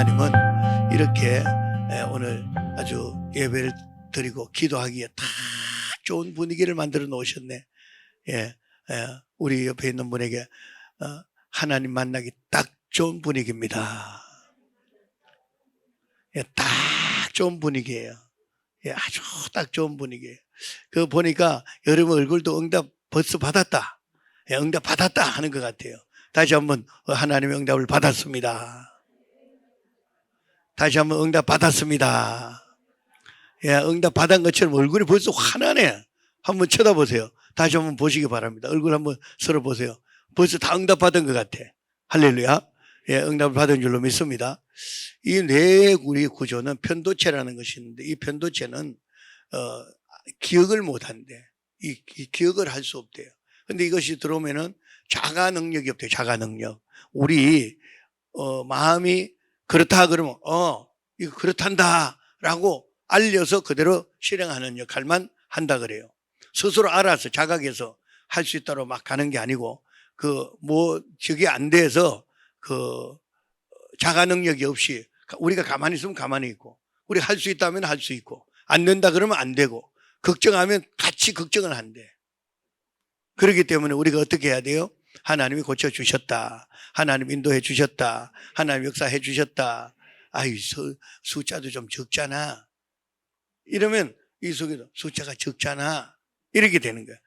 하나님은 이렇게 오늘 아주 예배를 드리고 기도하기에 딱 좋은 분위기를 만들어 놓으셨네. 우리 옆에 있는 분에게 하나님 만나기 딱 좋은 분위기입니다. 딱 좋은 분위기예요. 아주 딱 좋은 분위기예요. 그 보니까 여러분 얼굴도 응답 벌써 받았다. 응답 받았다 하는 것 같아요. 다시 한번 하나님의 응답을 받았습니다. 다시 한번 응답 받았습니다. 응답 받은 것처럼 얼굴이 벌써 환하네. 한번 쳐다보세요. 다시 한번 보시기 바랍니다. 얼굴 한번 서로 보세요. 벌써 다 응답 받은 것 같아. 할렐루야. 응답을 받은 줄로 믿습니다. 이 뇌의 우리 구조는 편도체라는 것이 있는데, 이 편도체는 기억을 못한대. 이 기억을 할 수 없대요. 근데 이것이 들어오면은 자가 능력이 없대요. 자가 능력. 우리 마음이 그렇다 그러면 이거 그렇단다 라고 알려서 그대로 실행하는 역할만 한다 그래요. 스스로 알아서 자각해서 할 수 있다고 막 가는 게 아니고, 저게 안 돼서 자가 능력이 없이 우리가 가만히 있으면 가만히 있고, 우리 할 수 있다면 할 수 있고, 안 된다 그러면 안 되고, 걱정하면 같이 걱정을 한대. 그렇기 때문에 우리가 어떻게 해야 돼요? 하나님이 고쳐주셨다. 하나님 인도해 주셨다. 하나님 역사해 주셨다. 숫자도 좀 적잖아. 이러면 이 속에도 숫자가 적잖아. 이렇게 되는 거야.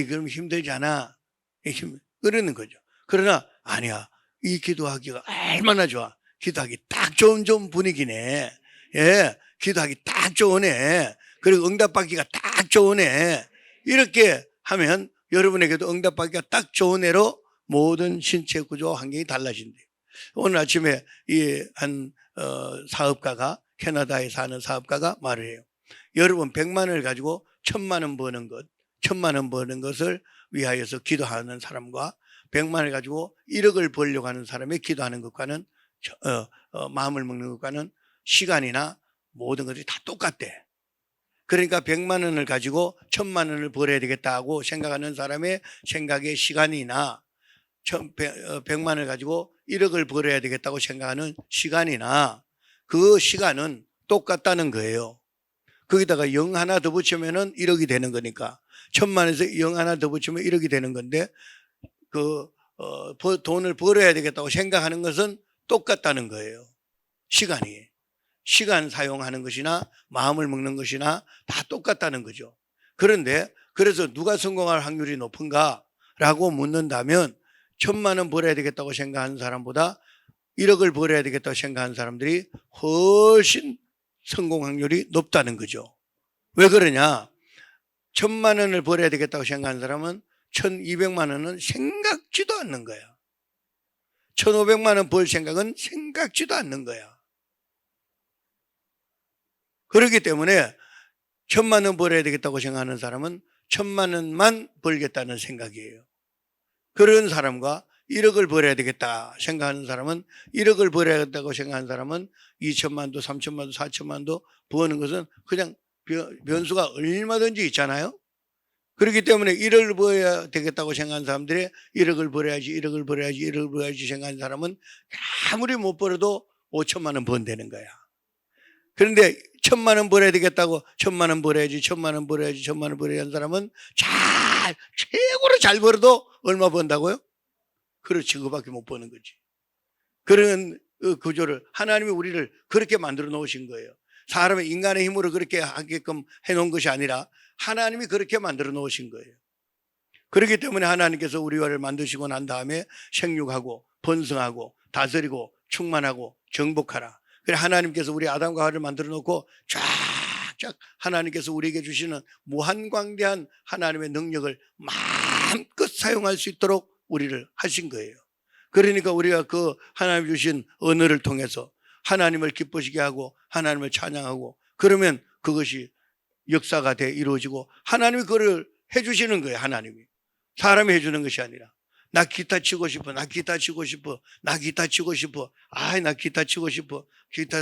그럼 힘들잖아. 그러는 거죠. 그러나 아니야. 이 기도하기가 얼마나 좋아. 기도하기 딱 좋은 분위기네. 기도하기 딱 좋으네. 그리고 응답받기가 딱 좋으네. 이렇게 하면 여러분에게도 응답받기가 딱 좋은 애로 모든 신체 구조 환경이 달라진대요. 오늘 아침에 한 사업가가, 캐나다에 사는 사업가가 말을 해요. 여러분 100만 원을 가지고 1000만 원 버는 것, 1000만 원 버는 것을 위하여서 기도하는 사람과 100만 원을 가지고 1억을 벌려고 하는 사람이 기도하는 것과는 마음을 먹는 것과는 시간이나 모든 것이 다 똑같대. 그러니까 100만 원을 가지고 1000만 원을 벌어야 되겠다고 생각하는 사람의 생각의 시간이나 100만 원을 가지고 1억을 벌어야 되겠다고 생각하는 시간이나 그 시간은 똑같다는 거예요. 거기다가 0 하나 더 붙이면은 1억이 되는 거니까 1000만 원에서 0 하나 더 붙이면 1억이 되는 건데 돈을 벌어야 되겠다고 생각하는 것은 똑같다는 거예요. 시간 사용하는 것이나 마음을 먹는 것이나 다 똑같다는 거죠. 그런데 그래서 누가 성공할 확률이 높은가 라고 묻는다면 1000만 원 벌어야 되겠다고 생각하는 사람보다 1억을 벌어야 되겠다고 생각하는 사람들이 훨씬 성공 확률이 높다는 거죠. 왜 그러냐? 1000만 원을 벌어야 되겠다고 생각하는 사람은 1200만 원은 생각지도 않는 거야. 1500만 원 벌 생각은 생각지도 않는 거야. 그렇기 때문에 1000만 원 벌어야 되겠다고 생각하는 사람은 1000만 원만 벌겠다는 생각이에요. 그런 사람과 1억을 벌어야 되겠다 생각하는 사람은 1억을 벌어야겠다고 생각하는 사람은 2천만도 3천만도 4천만도 버는 것은 그냥 변수가 얼마든지 있잖아요. 그렇기 때문에 1억을 벌어야 되겠다고 생각하는 사람들이 1억을 벌어야지 1억을 벌어야지 1억을 벌어야지 생각하는 사람은 아무리 못 벌어도 5천만 원 번다는 거야. 그런데 1000만 원 벌어야 되겠다고 1000만 원 벌어야지 1000만 원 벌어야지 1000만 원 벌어야 하는 사람은 최고로 잘 벌어도 얼마 번다고요? 그렇지, 그거밖에 못 버는 거지. 그런 구조를 하나님이 우리를 그렇게 만들어 놓으신 거예요. 사람의 인간의 힘으로 그렇게 하게끔 해놓은 것이 아니라 하나님이 그렇게 만들어 놓으신 거예요. 그렇기 때문에 하나님께서 우리를 만드시고 난 다음에 생육하고 번성하고 다스리고 충만하고 정복하라. 그래 하나님께서 우리 아담과 하와를 만들어 놓고 쫙쫙 하나님께서 우리에게 주시는 무한광대한 하나님의 능력을 마음껏 사용할 수 있도록 우리를 하신 거예요. 그러니까 우리가 그 하나님 주신 언어를 통해서 하나님을 기쁘시게 하고 하나님을 찬양하고 그러면 그것이 역사가 돼 이루어지고 하나님이 그걸 해주시는 거예요. 하나님이 사람이 해주는 것이 아니라 나 기타 치고 싶어, 나 기타 치고 싶어, 나 기타 치고 싶어, 나 기타 치고 싶어, 기타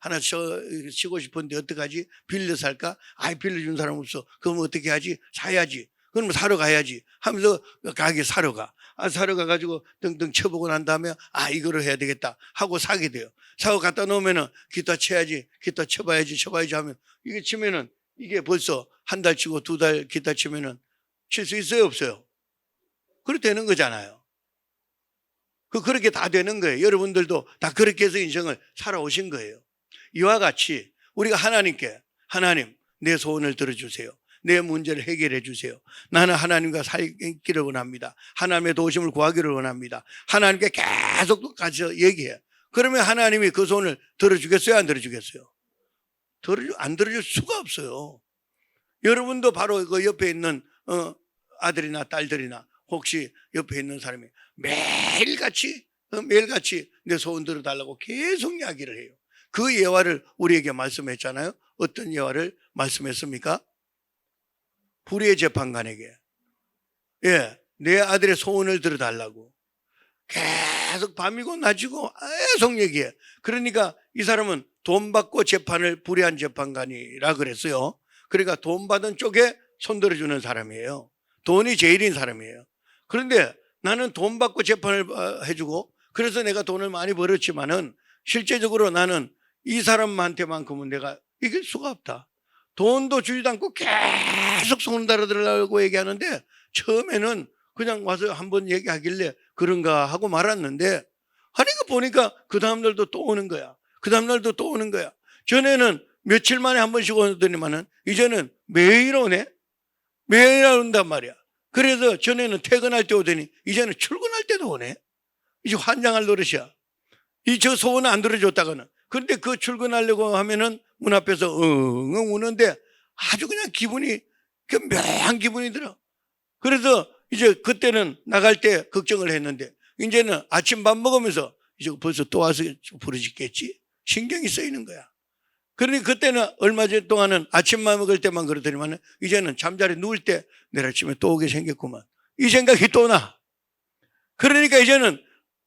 하나 치고 싶은데 어떡하지? 빌려서 할까? 빌려준 사람 없어. 그럼 어떻게 하지? 사야지. 그러면 사러 가야지 하면서 가게 사러 가. 사러 가가지고 등등 쳐보고 난 다음에 이거를 해야 되겠다 하고 사게 돼요. 사고 갖다 놓으면은 기타 쳐야지, 기타 쳐봐야지 하면 이게 치면은 이게 벌써 한 달 치고 2달 기타 치면은 칠 수 있어요, 없어요? 그렇게 되는 거잖아요. 그렇게 다 되는 거예요. 여러분들도 다 그렇게 해서 인생을 살아오신 거예요. 이와 같이 우리가 하나님께 하나님 내 소원을 들어주세요. 내 문제를 해결해 주세요. 나는 하나님과 살기를 원합니다. 하나님의 도우심을 구하기를 원합니다. 하나님께 계속 가서 얘기해요. 그러면 하나님이 그 소원을 들어주겠어요? 안 들어주겠어요? 안 들어줄 수가 없어요. 여러분도 바로 그 옆에 있는 아들이나 딸들이나 혹시 옆에 있는 사람이 매일같이 내 소원 들어달라고 계속 이야기를 해요. 그 예화를 우리에게 말씀했잖아요. 어떤 예화를 말씀했습니까? 불의의 재판관에게 내 아들의 소원을 들어달라고 계속 밤이고 낮이고 계속 얘기해. 그러니까 이 사람은 돈 받고 재판을 불의한 재판관이라 그랬어요. 그러니까 돈 받은 쪽에 손 들어주는 사람이에요. 돈이 제일인 사람이에요. 그런데 나는 돈 받고 재판을 해주고 그래서 내가 돈을 많이 벌었지만은 실제적으로 나는 이 사람한테만큼은 내가 이길 수가 없다. 돈도 주지도 않고 계속 손 달아들라고 얘기하는데 처음에는 그냥 와서 한번 얘기하길래 그런가 하고 말았는데 하니까 보니까 그 다음날도 또 오는 거야. 그 다음날도 또 오는 거야. 전에는 며칠 만에 한 번씩 오더니만은 이제는 매일 오네. 매일 온단 말이야. 그래서 전에는 퇴근할 때 오더니 이제는 출근할 때도 오네. 이제 환장할 노릇이야. 저 소원을 안 들어줬다가는. 그런데 그 출근하려고 하면은 문 앞에서 엉엉 우는데 아주 그냥 기분이 묘한 기분이 들어. 그래서 이제 그때는 나갈 때 걱정을 했는데 이제는 아침 밥 먹으면서 이제 벌써 또 와서 부르짖겠지? 신경이 쓰이는 거야. 그러니 그때는 얼마 전 동안은 아침만 먹을 때만 그러더니만 이제는 잠자리 누울 때 내일 아침에 또 오게 생겼구만. 이 생각이 또 나. 그러니까 이제는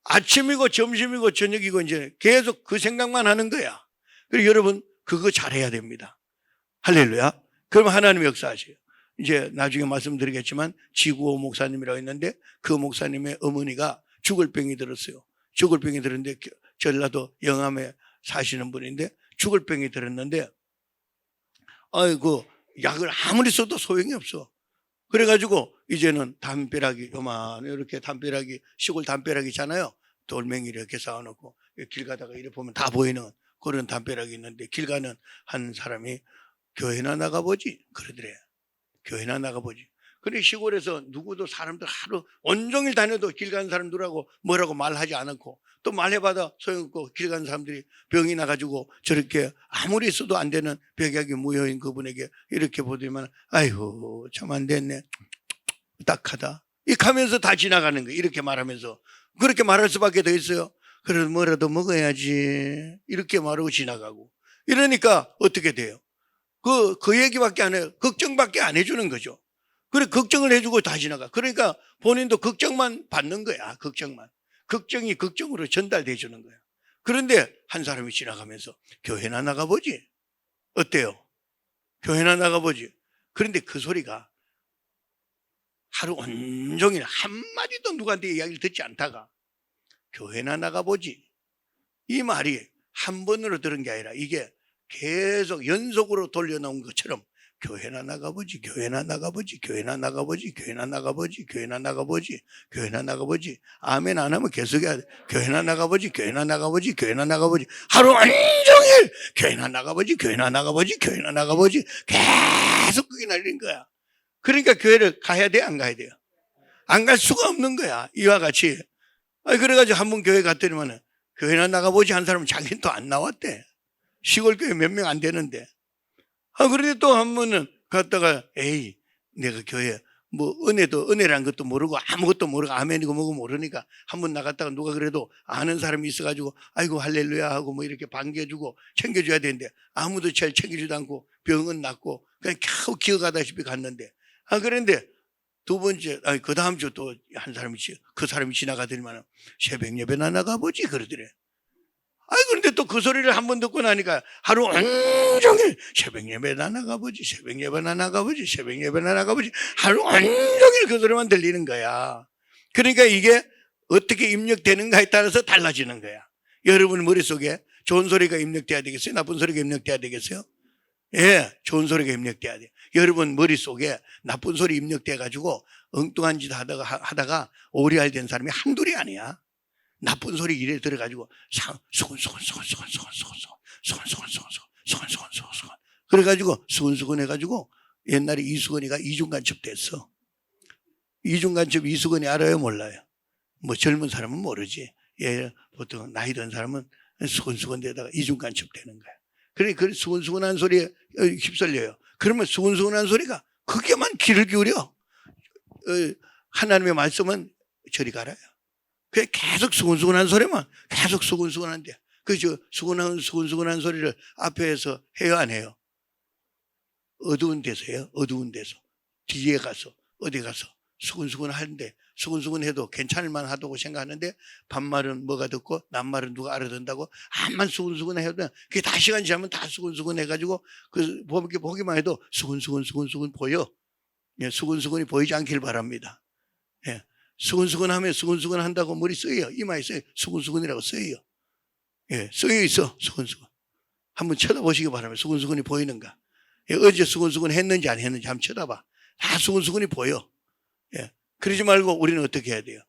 아침이고 점심이고 저녁이고 이제 계속 그 생각만 하는 거야. 그리고 여러분 그거 잘해야 됩니다. 할렐루야. 그럼 하나님 역사하세요. 이제 나중에 말씀드리겠지만 지구호 목사님이라고 있는데 그 목사님의 어머니가 죽을 병이 들었어요. 죽을 병이 들었는데 전라도 영암에 사시는 분인데 죽을 병이 들었는데 아이고 약을 아무리 써도 소용이 없어. 그래가지고 이제는 담벼락이 요만 이렇게 담벼락이 시골 담벼락이잖아요. 돌멩이 이렇게 쌓아놓고 길 가다가 이렇게 보면 다 보이는 그런 담벼락이 있는데 길 가는 한 사람이 교회나 나가보지 그러더래. 교회나 나가보지. 그래 시골에서 누구도 사람들 하루 온종일 다녀도 길 가는 사람들하고 뭐라고 말하지 않고 또 말해봐도 소용없고 길 가는 사람들이 병이 나가지고 저렇게 아무리 써도 안 되는 벽약이 무효인 그분에게 이렇게 보더니만 아이고 참 안 됐네 딱하다 이렇게 하면서 다 지나가는 거예요. 이렇게 말하면서 그렇게 말할 수밖에 더 있어요. 그래도 뭐라도 먹어야지 이렇게 말하고 지나가고 이러니까 어떻게 돼요? 그 얘기밖에 안 해요. 걱정밖에 안 해주는 거죠. 그래 걱정을 해주고 다 지나가. 그러니까 본인도 걱정만 받는 거야. 걱정만. 걱정이 걱정으로 전달돼 주는 거야. 그런데 한 사람이 지나가면서 교회나 나가보지. 어때요? 교회나 나가보지. 그런데 그 소리가 하루 온종일 한마디도 누구한테 이야기를 듣지 않다가 교회나 나가보지. 이 말이 한 번으로 들은 게 아니라 이게 계속 연속으로 돌려놓은 것처럼 교회나 나가보지, 교회나 나가보지, 교회나 나가보지, 교회나 나가보지, 교회나 나가보지, 교회나 나가보지. 아멘 안 하면 계속 해야 돼. 교회나 나가보지, 교회나 나가보지, 교회나 나가보지. 하루 온종일 교회나 나가보지, 교회나 나가보지, 교회나 나가보지. 계속 그게 날린 거야. 그러니까 교회를 가야 돼, 안 가야 돼요? 안 갈 수가 없는 거야. 이와 같이. 그래가지고 한 번 교회 갔더니만 교회나 나가보지 한 사람은 자기는 또 안 나왔대. 시골 교회 몇 명 안 되는데. 그런데 또 한 번은 갔다가 에이 내가 교회 뭐 은혜란 것도 모르고 아무것도 모르고 아멘이고 뭐고 모르니까 한 번 나갔다가 누가 그래도 아는 사람이 있어가지고 아이고 할렐루야 하고 뭐 이렇게 반겨주고 챙겨줘야 되는데 아무도 잘 챙겨주지도 않고 병은 낫고 그냥 겨우 기어가다시피 갔는데 그런데 두 번째 그 다음 주 또 한 사람이 그 사람이 지나가더니만 새벽 예배나 나가보지 그러더래. 아이, 그런데 또 그 소리를 한 번 듣고 나니까 하루 온종일 새벽 예배나 나가보지, 새벽 예배나 나가보지, 새벽 예배나 나가보지, 하루 온종일 그 소리만 들리는 거야. 그러니까 이게 어떻게 입력되는가에 따라서 달라지는 거야. 여러분 머릿속에 좋은 소리가 입력돼야 되겠어요? 나쁜 소리가 입력돼야 되겠어요? 예, 좋은 소리가 입력돼야 돼요. 여러분 머릿속에 나쁜 소리 입력돼가지고 엉뚱한 짓 하다가 오리알 된 사람이 한둘이 아니야. 나쁜 소리 이래 들어가지고 수근수근 그래가지고 수근수근 해가지고 옛날에 이수근이가 이중간첩 됐어. 이중간첩 이수근이 알아요? 몰라요? 뭐 젊은 사람은 모르지. 예, 보통 나이 든 사람은 수근수근 되다가 이중간첩 되는 거야. 그러니까 그 수근수근한 소리에 휩쓸려요. 그러면 수근수근한 소리가 그게만 귀를 기울여. 하나님의 말씀은 저리 가라요. 그래 계속 수근수근한 소리만 계속 수근수근한데 그저 수근수근한 소리를 앞에서 해요, 안 해요? 어두운 데서 해요. 어두운 데서 뒤에 가서 어디 가서 수근수근 하는데 수근수근 해도 괜찮을 만하다고 생각하는데 반말은 뭐가 듣고 낱말은 누가 알아듣는다고 암만 수근수근 해도 그게 다 시간 지나면 다 수근수근 해가지고 그 보기만 해도 수근수근 보여. 예, 수근수근이 보이지 않길 바랍니다. 예, 수근수근 하면 수근수근 한다고 머리 쓰여요. 이마에 써요. 수근수근이라고 써요. 예, 쓰여 있어. 수근수근. 한번 쳐다보시기 바랍니다. 수근수근이 보이는가. 예, 어제 수근수근 했는지 안 했는지 한번 쳐다봐. 다 수근수근이 보여. 예, 그러지 말고 우리는 어떻게 해야 돼요?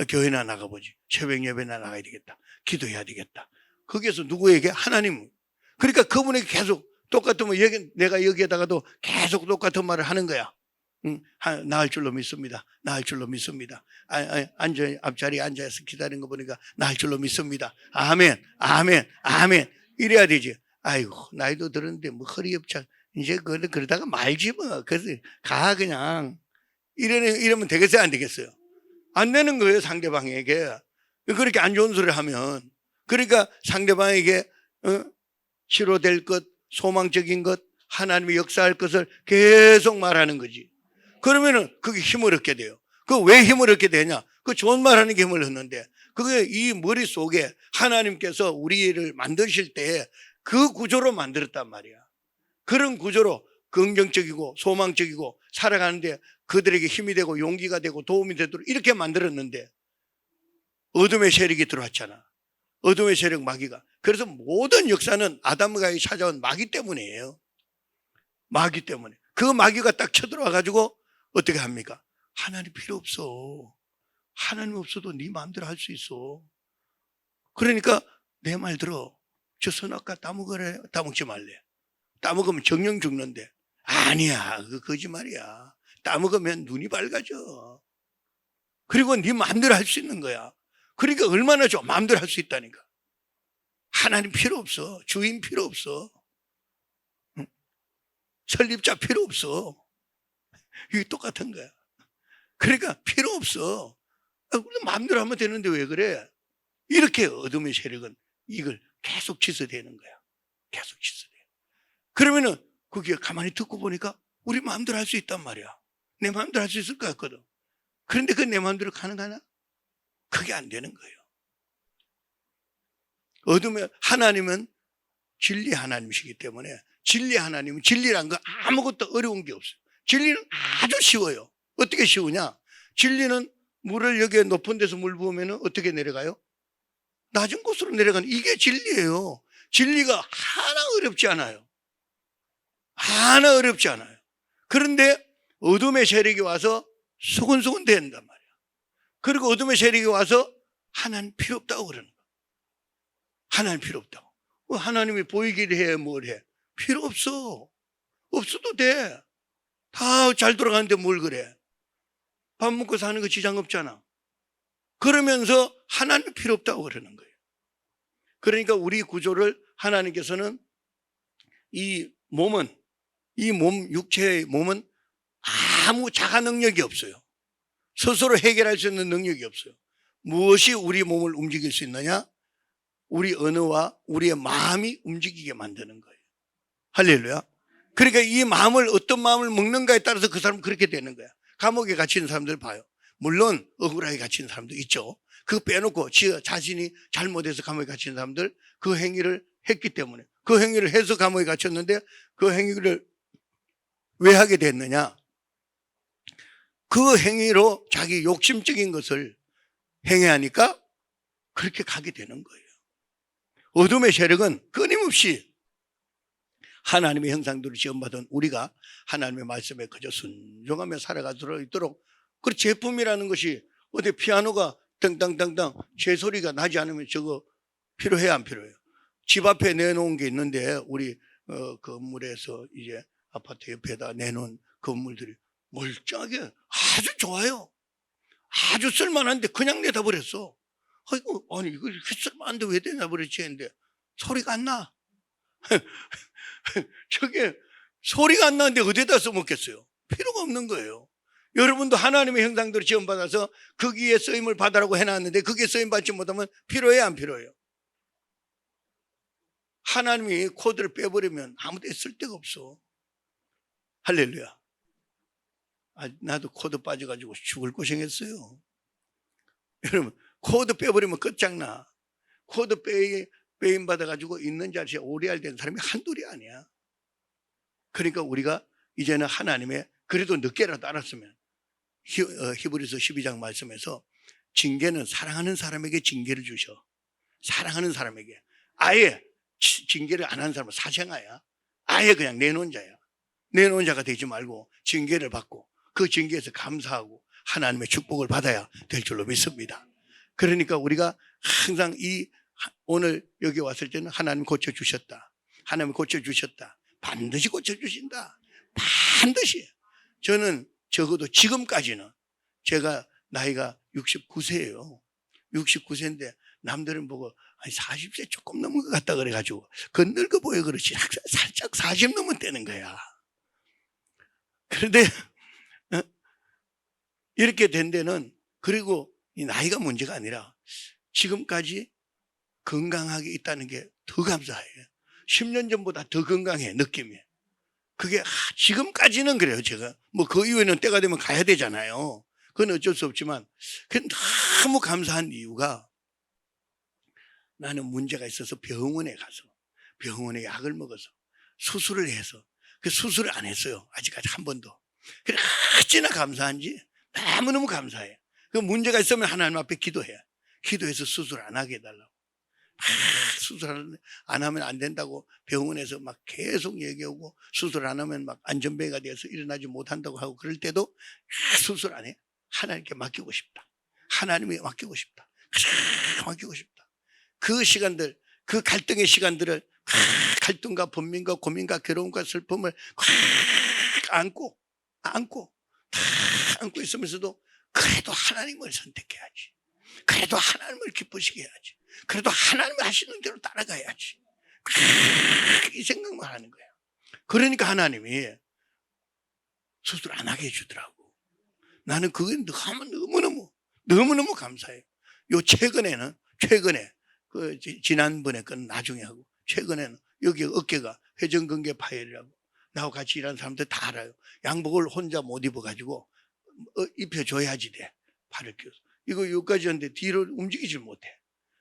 교회나 나가보지. 새벽 예배나 나가야 되겠다. 기도해야 되겠다. 거기에서 누구에게? 하나님. 그러니까 그분에게 계속 똑같은 뭐 내가 여기에다가도 계속 똑같은 말을 하는 거야. 나을 줄로 믿습니다. 나을 줄로 믿습니다. 앞자리에 앉아서 기다리는 거 보니까 나을 줄로 믿습니다. 아멘, 아멘, 아멘. 이래야 되지. 아이고, 나이도 들었는데 뭐 허리 협착. 이제 그러다가 말지 뭐. 그래서 그냥. 이러면 되겠어요? 안 되겠어요? 안 되는 거예요, 상대방에게. 그렇게 안 좋은 소리를 하면. 그러니까 상대방에게 치료될 것, 소망적인 것, 하나님이 역사할 것을 계속 말하는 거지. 그러면은 그게 힘을 얻게 돼요. 그 왜 힘을 얻게 되냐? 그 좋은 말 하는 게 힘을 얻는데 그게 이 머릿속에 하나님께서 우리를 만드실 때 그 구조로 만들었단 말이야. 그런 구조로 긍정적이고 소망적이고 살아가는데 그들에게 힘이 되고 용기가 되고 도움이 되도록 이렇게 만들었는데 어둠의 세력이 들어왔잖아. 어둠의 세력 마귀가. 그래서 모든 역사는 아담과 찾아온 마귀 때문이에요. 마귀 때문에. 그 마귀가 딱 쳐들어와 가지고 어떻게 합니까? 하나님 필요 없어. 하나님 없어도 네 마음대로 할 수 있어. 그러니까 내 말 들어. 저 선악과 따먹으래. 따먹지 말래. 따먹으면 정령 죽는데. 아니야. 그거 거짓말이야. 따먹으면 눈이 밝아져. 그리고 네 마음대로 할 수 있는 거야. 그러니까 얼마나 좋아. 마음대로 할 수 있다니까. 하나님 필요 없어. 주인 필요 없어. 설립자 필요 없어. 이게 똑같은 거야. 그러니까 필요 없어. 마음대로 하면 되는데 왜 그래? 이렇게 어둠의 세력은 이걸 계속 지서대는 거야. 계속 지서대. 그러면은 그게 가만히 듣고 보니까 우리 마음대로 할 수 있단 말이야. 내 마음대로 할 수 있을 것 같거든. 그런데 그 내 마음대로 가능하나? 그게 안 되는 거예요. 어둠의 하나님은 진리 하나님이시기 때문에 진리 하나님은 진리란 거 아무것도 어려운 게 없어요. 진리는 아주 쉬워요. 어떻게 쉬우냐? 진리는 물을 여기에 높은 데서 물 부으면 어떻게 내려가요? 낮은 곳으로 내려가는 이게 진리예요. 진리가 하나 어렵지 않아요. 하나 어렵지 않아요. 그런데 어둠의 세력이 와서 수근수근 된단 말이야. 그리고 어둠의 세력이 와서 하나님 필요 없다고 그러는 거야. 하나님 필요 없다고. 하나님이 보이기를 해, 뭘 해? 필요 없어. 없어도 돼. 다 잘 돌아가는데 뭘 그래? 밥 먹고 사는 거 지장 없잖아. 그러면서 하나님 필요 없다고 그러는 거예요. 그러니까 우리 구조를 하나님께서는 이 몸은, 이 몸, 육체의 몸은 아무 자가 능력이 없어요. 스스로 해결할 수 있는 능력이 없어요. 무엇이 우리 몸을 움직일 수 있느냐? 우리 언어와 우리의 마음이 움직이게 만드는 거예요. 할렐루야. 그러니까 이 마음을 어떤 마음을 먹는가에 따라서 그 사람은 그렇게 되는 거야. 감옥에 갇히는 사람들 봐요. 물론 억울하게 갇히는 사람도 있죠. 그거 빼놓고 자신이 잘못해서 감옥에 갇힌 사람들 그 행위를 했기 때문에 그 행위를 해서 감옥에 갇혔는데 그 행위를 왜 하게 됐느냐? 그 행위로 자기 욕심적인 것을 행해하니까 그렇게 가게 되는 거예요. 어둠의 세력은 끊임없이 하나님의 형상대로 지음받은 우리가 하나님의 말씀에 그저 순종하며 살아가도록 있도록 그 제품이라는 것이 어디 피아노가 땅땅땅땅 제 소리가 나지 않으면 저거 필요해요 안 필요해요? 집 앞에 내놓은 게 있는데 우리 건물에서 이제 아파트 옆에다 내놓은 건물들이 멀쩡하게 아주 좋아요. 아주 쓸만한데 그냥 내다 버렸어. 아이고, 아니 이거 이렇게 쓸만한데 왜 내다 버렸지 했는데 소리가 안 나. 저게 소리가 안 나는데 어디다 써먹겠어요? 필요가 없는 거예요. 여러분도 하나님의 형상대로 지원받아서 거기에 쓰임을 받으라고 해놨는데 그게 쓰임 받지 못하면 필요해요 안 필요해요? 하나님이 코드를 빼버리면 아무 데 쓸 데가 없어. 할렐루야. 나도 코드 빠져가지고 죽을 고생했어요. 여러분 코드 빼버리면 끝장나. 코드 빼임 받아가지고 있는 자리에 오래 된 사람이 한둘이 아니야. 그러니까 우리가 이제는 하나님의 그래도 늦게라도 알았으면 히브리서 12장 말씀에서 징계는 사랑하는 사람에게 징계를 주셔. 사랑하는 사람에게. 아예 징계를 안 하는 사람은 사생아야. 아예 그냥 내놓은 자야. 내놓은 자가 되지 말고 징계를 받고 그 징계에서 감사하고 하나님의 축복을 받아야 될 줄로 믿습니다. 그러니까 우리가 항상 오늘 여기 왔을 때는 하나님 고쳐주셨다. 하나님 고쳐주셨다. 반드시 고쳐주신다. 반드시. 저는 적어도 지금까지는 제가 나이가 69세예요. 69세인데 남들은 보고 40세 조금 넘은 것 같다 그래가지고 늙어 보여 그렇지 살짝 40 넘었다는 거야. 그런데 이렇게 된 데는 그리고 이 나이가 문제가 아니라 지금까지 건강하게 있다는 게 더 감사해요. 10년 전보다 더 건강해 느낌이. 그게 지금까지는 그래요. 제가 뭐 그 이후에는 때가 되면 가야 되잖아요. 그건 어쩔 수 없지만 그건 너무 감사한 이유가 나는 문제가 있어서 병원에 가서 병원에 약을 먹어서 수술을 해서 그 수술을 안 했어요. 아직까지 한 번도. 그래 어찌나 감사한지 너무너무 감사해. 그 문제가 있으면 하나님 앞에 기도해. 기도해서 수술 안 하게 해달라고. 수술 안 하면 안 된다고 병원에서 막 계속 얘기하고 수술 안 하면 막 안전벨가 돼서 일어나지 못한다고 하고 그럴 때도 수술 안 해. 하나님께 맡기고 싶다. 하나님께 맡기고 싶다. 맡기고 싶다. 그 시간들, 그 갈등의 시간들을 갈등과 분민과 고민과 괴로움과 슬픔을 안고 있으면서도 그래도 하나님을 선택해야지. 그래도 하나님을 기쁘시게 해야지. 그래도 하나님이 하시는 대로 따라가야지. 이 생각만 하는 거야. 그러니까 하나님이 수술 안 하게 해주더라고. 나는 그게 너무너무 감사해요. 최근에 지난번에 건 나중에 하고 최근에는 여기 어깨가 회전근개 파열이라고 나하고 같이 일하는 사람들 다 알아요. 양복을 혼자 못 입어가지고 입혀줘야지 돼. 팔을 껴서. 이거 여기까지 하는데 뒤로 움직이질 못해.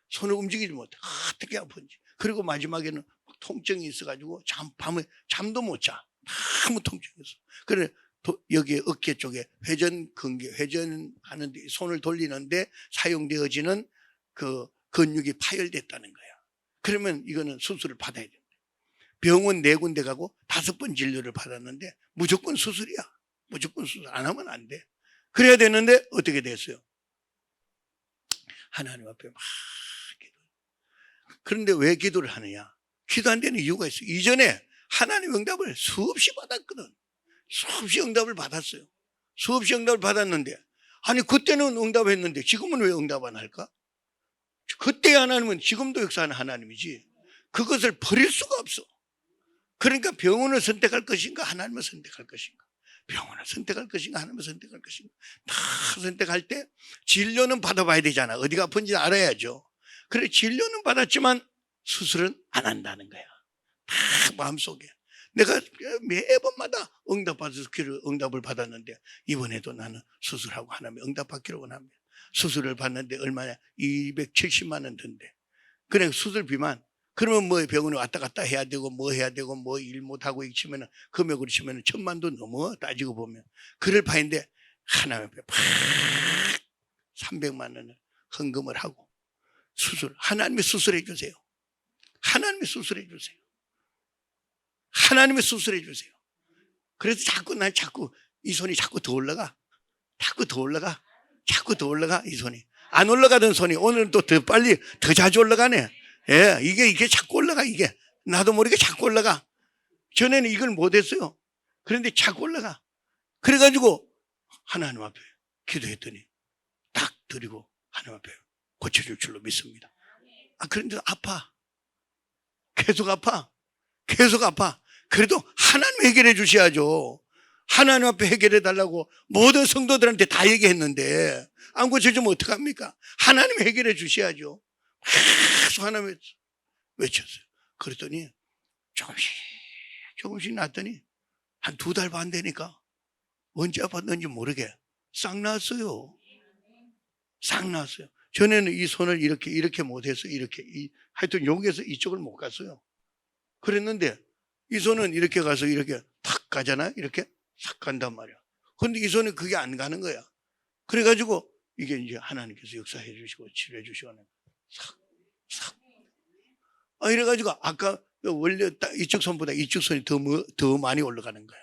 손을 움직이지 못해. 어떻게 아픈지. 그리고 마지막에는 통증이 있어가지고 밤에 잠도 못 자. 너무 통증이 있어. 그래 여기 어깨 쪽에 회전하는데 손을 돌리는데 사용되어지는 그 근육이 파열됐다는 거야. 그러면 이거는 수술을 받아야 된다. 병원 4군데 가고 5번 진료를 받았는데 무조건 수술이야. 무조건 수술 안 하면 안 돼. 그래야 되는데 어떻게 됐어요? 하나님 앞에 막 기도. 그런데 왜 기도를 하느냐? 기도 안 되는 이유가 있어요. 이전에 하나님 응답을 수없이 받았거든. 수없이 응답을 받았어요. 수없이 응답을 받았는데 아니 그때는 응답했는데 지금은 왜 응답 안 할까? 그때 하나님은 지금도 역사하는 하나님이지 그것을 버릴 수가 없어. 그러니까 병원을 선택할 것인가 하나님을 선택할 것인가, 병원을 선택할 것인가 하나님을 선택할 것인가. 다 선택할 때 진료는 받아봐야 되잖아. 어디가 아픈지 알아야죠. 그래 진료는 받았지만 수술은 안 한다는 거야. 다 마음속에. 내가 매번마다 응답을 받았는데 이번에도 나는 수술하고 하나님 응답받기를 원합니다. 수술을 받는데 얼마냐? 270만 원 든대. 그래 수술비만. 그러면 뭐 병원에 왔다 갔다 해야 되고 뭐 해야 되고 뭐 일 못하고 치면은 금액으로 치면은 1,000만도 넘어 따지고 보면. 그럴 바인데 하나님 앞에 팍 300만 원을 헌금을 하고 하나님이 수술해 주세요. 하나님이 수술해 주세요. 하나님이 수술해 주세요. 그래서 자꾸 이 손이 자꾸 더 올라가. 자꾸 더 올라가. 자꾸 더 올라가 이 손이. 안 올라가던 손이 오늘은 또 더 빨리 더 자주 올라가네. 예, 이게 자꾸 올라가. 이게 나도 모르게 자꾸 올라가. 전에는 이걸 못했어요. 그런데 자꾸 올라가. 그래가지고 하나님 앞에 기도했더니 딱 드리고 하나님 앞에 고쳐줄 줄로 믿습니다. 그런데 아파. 계속 아파. 계속 아파. 그래도 하나님 해결해 주셔야죠. 하나님 앞에 해결해 달라고 모든 성도들한테 다 얘기했는데 안 고쳐주면 어떡합니까? 하나님 해결해 주셔야죠. 계속 하나님 외쳤어요. 그랬더니 조금씩 났더니 한 2달 반 되니까 언제 아팠는지 모르게 싹 나왔어요. 싹 나왔어요. 전에는 이 손을 이렇게 못해서 하여튼 여기에서 이쪽을 못 갔어요. 그랬는데 이 손은 이렇게 가서 이렇게 탁 가잖아요. 이렇게 싹 간단 말이야. 그런데 이 손은 그게 안 가는 거야. 그래가지고 이게 이제 하나님께서 역사해 주시고 치료해 주시고 싹. 이래가지고 아까 원래 이쪽 손보다 이쪽 손이 더 많이 올라가는 거야.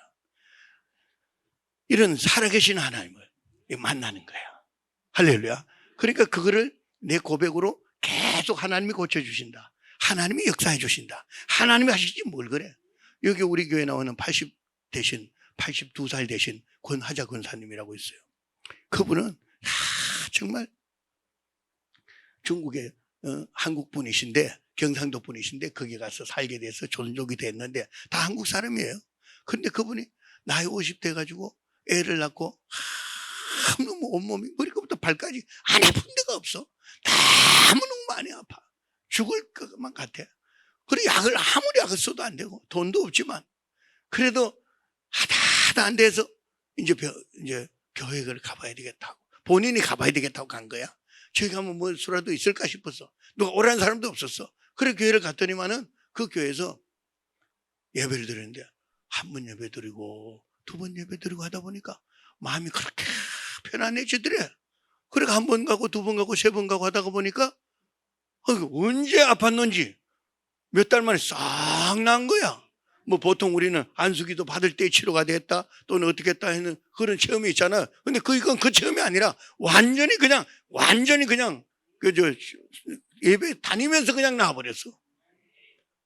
이런 살아계신 하나님을 만나는 거야. 할렐루야. 그러니까 그거를 내 고백으로 계속 하나님이 고쳐주신다. 하나님이 역사해 주신다. 하나님이 하시지 뭘 그래. 여기 우리 교회 나오는 82살 되신 권하자 권사님이라고 있어요. 그분은 정말 중국의 한국 분이신데 경상도 분이신데 거기 가서 살게 돼서 존속이 됐는데 다 한국 사람이에요. 그런데 그분이 나이 50대 가지고 애를 낳고 너무 온몸이 머리부터 발까지 안 아픈 데가 없어. 너무너무 많이 아파. 죽을 것만 같아. 그리고 아무리 약을 써도 안 되고 돈도 없지만 그래도 하다 안 돼서 이제 교회를 가봐야 되겠다고 본인이 가봐야 되겠다고 간 거야. 저기 가면 뭐 수라도 있을까 싶어서 누가 오라는 사람도 없었어. 그래 교회를 갔더니만은 그 교회에서 예배를 드리는데 한 번 예배 드리고 2번 예배 드리고 하다 보니까 마음이 그렇게 편안해지더래. 그러니까 1번 가고 2번 가고 3번 가고 하다가 보니까 언제 아팠는지 몇 달 만에 싹 난 거야. 뭐 보통 우리는 안수기도 받을 때 치료가 됐다 또는 어떻게 했다 하는 그런 체험이 있잖아요. 근데 이건 그 체험이 아니라 완전히 그냥 예배 다니면서 그냥 나와버렸어.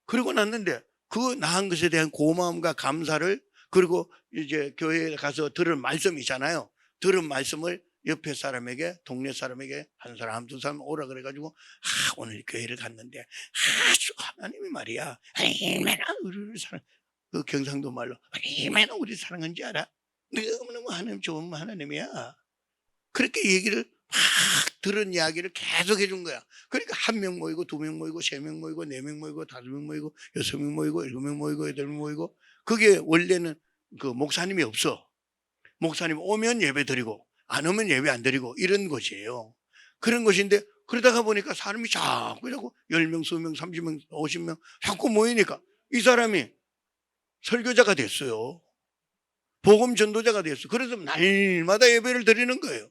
그러고 났는데 그 나은 것에 대한 고마움과 감사를 그리고 이제 교회에 가서 들은 말씀이잖아요. 들은 말씀을 옆에 사람에게 동네 사람에게 한 사람 2사람 오라 그래가지고 오늘 교회를 갔는데 하나님이 말이야 얼마나 우리를 사랑 그 경상도 말로 얼마나 우리 사랑한지 알아? 너무너무 하나님 좋은 하나님이야. 그렇게 얘기를 막 들은 이야기를 계속 해준 거야. 그러니까 1명 모이고 2명 모이고 3명 모이고 4명 모이고 5명 모이고 6명 모이고 7명 모이고 8명 모이고 그게 원래는 그 목사님이 없어. 목사님 오면 예배 드리고 안 오면 예배 안 드리고 이런 것이에요. 그런 것인데 그러다가 보니까 사람이 자꾸 이러고 10명, 20명, 30명, 50명 자꾸 모이니까 이 사람이 설교자가 됐어요. 복음 전도자가 됐어요. 그래서 날마다 예배를 드리는 거예요.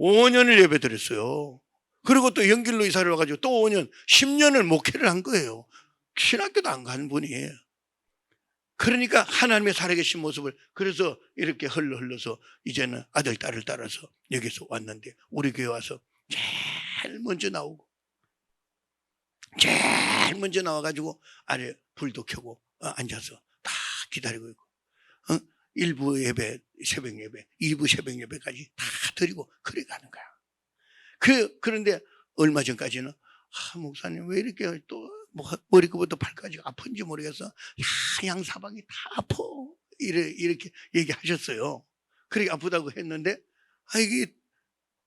5년을 예배 드렸어요. 그리고 또 연길로 이사를 와가지고 또 5년, 10년을 목회를 한 거예요. 신학교도 안 간 분이에요. 그러니까 하나님의 살아계신 모습을 그래서 이렇게 흘러서 이제는 아들, 딸을 따라서 여기서 왔는데 우리 교회 와서 제일 먼저 나와가지고 아래 불도 켜고 앉아서 다 기다리고 있고 1부 예배, 새벽 예배, 2부 새벽 예배까지 다 드리고 그래 가는 거야. 그런데 얼마 전까지는 목사님 왜 이렇게 또 머리부터 발까지 아픈지 모르겠어. 양사방이 다 아파. 이렇게 얘기하셨어요. 그렇게 아프다고 했는데 이게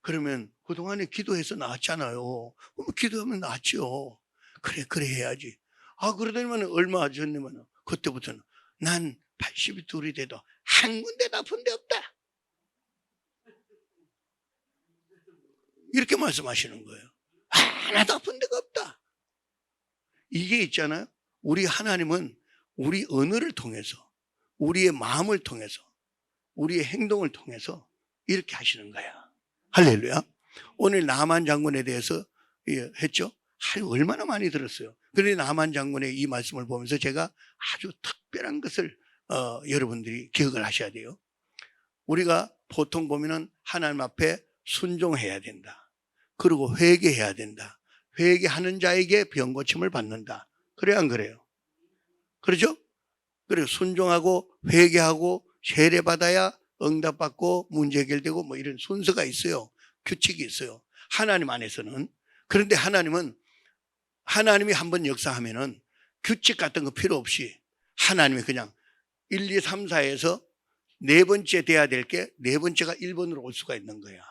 그러면 그동안에 기도해서 나았잖아요. 기도하면 낫죠. 그래 해야지. 그러더니만 얼마 전에만 그때부터는 난 80이 둘이 돼도 한 군데도 아픈 데 없다. 이렇게 말씀하시는 거예요. 하나도 아픈 데가 없다. 이게 있잖아요. 우리 하나님은 우리 언어를 통해서, 우리의 마음을 통해서, 우리의 행동을 통해서 이렇게 하시는 거야. 할렐루야. 오늘 나만 장군에 대해서 했죠. 얼마나 많이 들었어요. 그런데 나만 장군의 이 말씀을 보면서 제가 아주 특별한 것을 여러분들이 기억을 하셔야 돼요. 우리가 보통 보면은 하나님 앞에 순종해야 된다. 그리고 회개해야 된다. 회개하는 자에게 병고침을 받는다. 그래야 안 그래요? 그렇죠? 그리고 순종하고 회개하고 세례받아야 응답받고 문제 해결되고 뭐 이런 순서가 있어요. 규칙이 있어요. 하나님 안에서는. 그런데 하나님이 한번 역사하면은 규칙 같은 거 필요 없이 하나님이 그냥 1, 2, 3, 4에서 네 번째 돼야 될 게 네 번째가 1번으로 올 수가 있는 거야.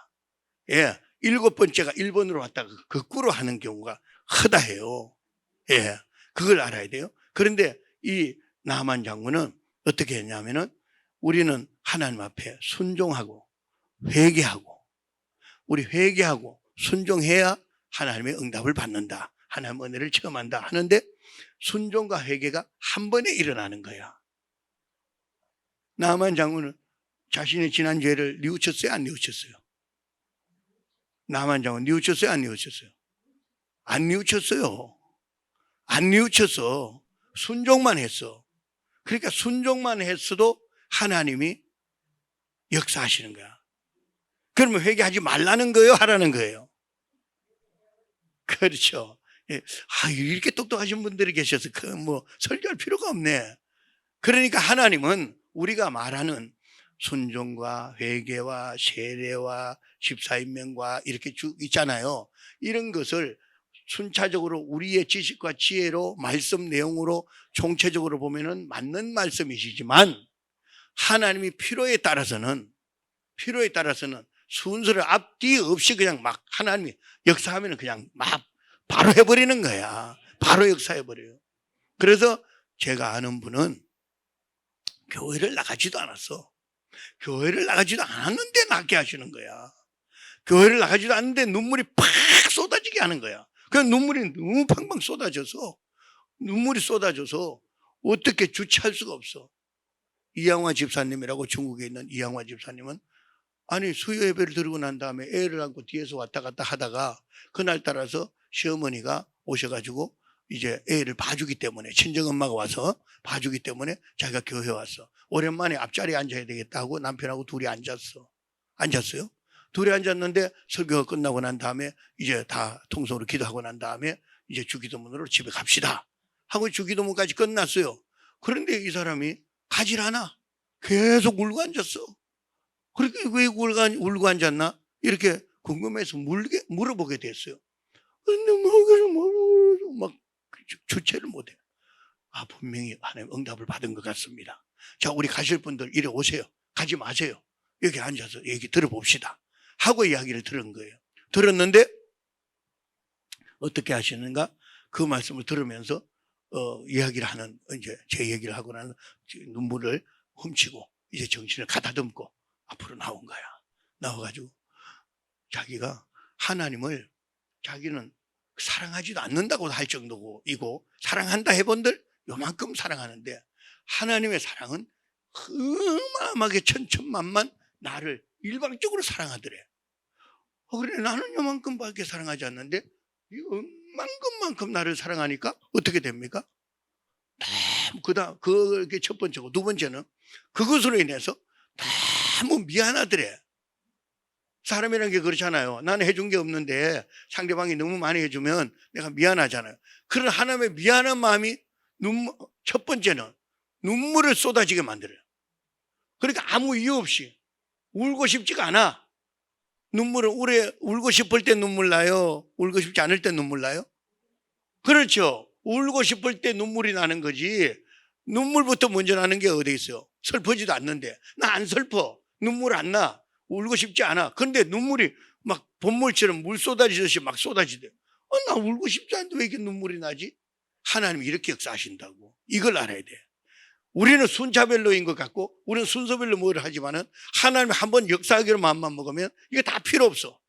예. 7번째가 1번으로 왔다가 거꾸로 하는 경우가 크다 해요. 예. 그걸 알아야 돼요. 그런데 이 나만 장군은 어떻게 했냐면은 우리는 하나님 앞에 순종하고 회개하고 우리 회개하고 순종해야 하나님의 응답을 받는다. 하나님 은혜를 체험한다 하는데 순종과 회개가 한 번에 일어나는 거야. 나만 장군은 자신의 지난 죄를 뉘우쳤어요? 안 뉘우쳤어요? 나만 장군 뉘우쳤어요? 안 뉘우쳤어요? 안 뉘우쳤어요. 안 뉘우쳤어. 순종만 했어. 그러니까 순종만 했어도 하나님이 역사하시는 거야. 그러면 회개하지 말라는 거예요? 하라는 거예요? 그렇죠. 예. 이렇게 똑똑하신 분들이 계셔서 설교할 필요가 없네. 그러니까 하나님은 우리가 말하는 순종과 회개와 세례와 십사인명과 이렇게 쭉 있잖아요. 이런 것을 순차적으로 우리의 지식과 지혜로 말씀 내용으로 총체적으로 보면은 맞는 말씀이시지만 하나님이 필요에 따라서는 순서를 앞뒤 없이 그냥 막 하나님이 역사하면 그냥 막 바로 해버리는 거야. 바로 역사해버려요. 그래서 제가 아는 분은 교회를 나가지도 않았어. 교회를 나가지도 않았는데 낫게 하시는 거야. 교회를 나가지도 않는데 눈물이 팍 쏟아지게 하는 거야. 그 눈물이 너무 팡팡 쏟아져서 어떻게 주체할 수가 없어. 이양화 집사님이라고 중국에 있는 이양화 집사님은 아니 수요 예배를 드리고 난 다음에 애를 안고 뒤에서 왔다 갔다 하다가 그날 따라서 시어머니가 오셔가지고 이제 애를 봐주기 때문에 친정엄마가 와서 봐주기 때문에 자기가 교회 왔어. 오랜만에 앞자리에 앉아야 되겠다 하고 남편하고 둘이 앉았어요. 둘이 앉았는데 설교가 끝나고 난 다음에 이제 다 통성으로 기도하고 난 다음에 이제 주기도문으로 집에 갑시다 하고 주기도문까지 끝났어요. 그런데 이 사람이 가질 않아. 계속 울고 앉았어. 그렇게 왜 울고 앉았나? 이렇게 궁금해서 물어보게 됐어요. 근데 막 주체를 못해. 분명히 하나님 응답을 받은 것 같습니다. 자, 우리 가실 분들 이리 오세요. 가지 마세요. 여기 앉아서 얘기 들어봅시다. 하고 이야기를 들은 거예요. 들었는데 어떻게 하시는가? 그 말씀을 들으면서 이야기를 하는 이제 제 얘기를 하고 나는 눈물을 훔치고 이제 정신을 가다듬고 앞으로 나온 거야. 나와가지고 자기가 하나님을 자기는 사랑하지도 않는다고 할 정도이고 사랑한다 해본들 요만큼 사랑하는데 하나님의 사랑은 어마어마하게 천천만만 나를 일방적으로 사랑하더래. 그래 나는 요만큼밖에 사랑하지 않는데 이 얼만큼만큼 나를 사랑하니까 어떻게 됩니까? 그게 첫 번째고 두 번째는 그것으로 인해서 너무 미안하더래. 사람이라는 게 그렇잖아요. 나는 해준 게 없는데 상대방이 너무 많이 해주면 내가 미안하잖아요. 그런 하나님의 미안한 마음이 첫 번째는 눈물을 쏟아지게 만들어요. 그러니까 아무 이유 없이 울고 싶지가 않아. 울고 싶을 때 눈물 나요? 울고 싶지 않을 때 눈물 나요? 그렇죠. 울고 싶을 때 눈물이 나는 거지. 눈물부터 먼저 나는 게 어디 있어요? 슬퍼지도 않는데. 나 안 슬퍼. 눈물 안 나. 울고 싶지 않아. 그런데 눈물이 막 봇물처럼 물 쏟아지듯이 막 쏟아지대. 나 울고 싶지 않은데 왜 이렇게 눈물이 나지? 하나님이 이렇게 역사하신다고. 이걸 알아야 돼. 우리는 순차별로인 것 같고 우리는 순서별로 뭘 하지만은 하나님이 한번 역사하기로 마음만 먹으면 이게 다 필요 없어.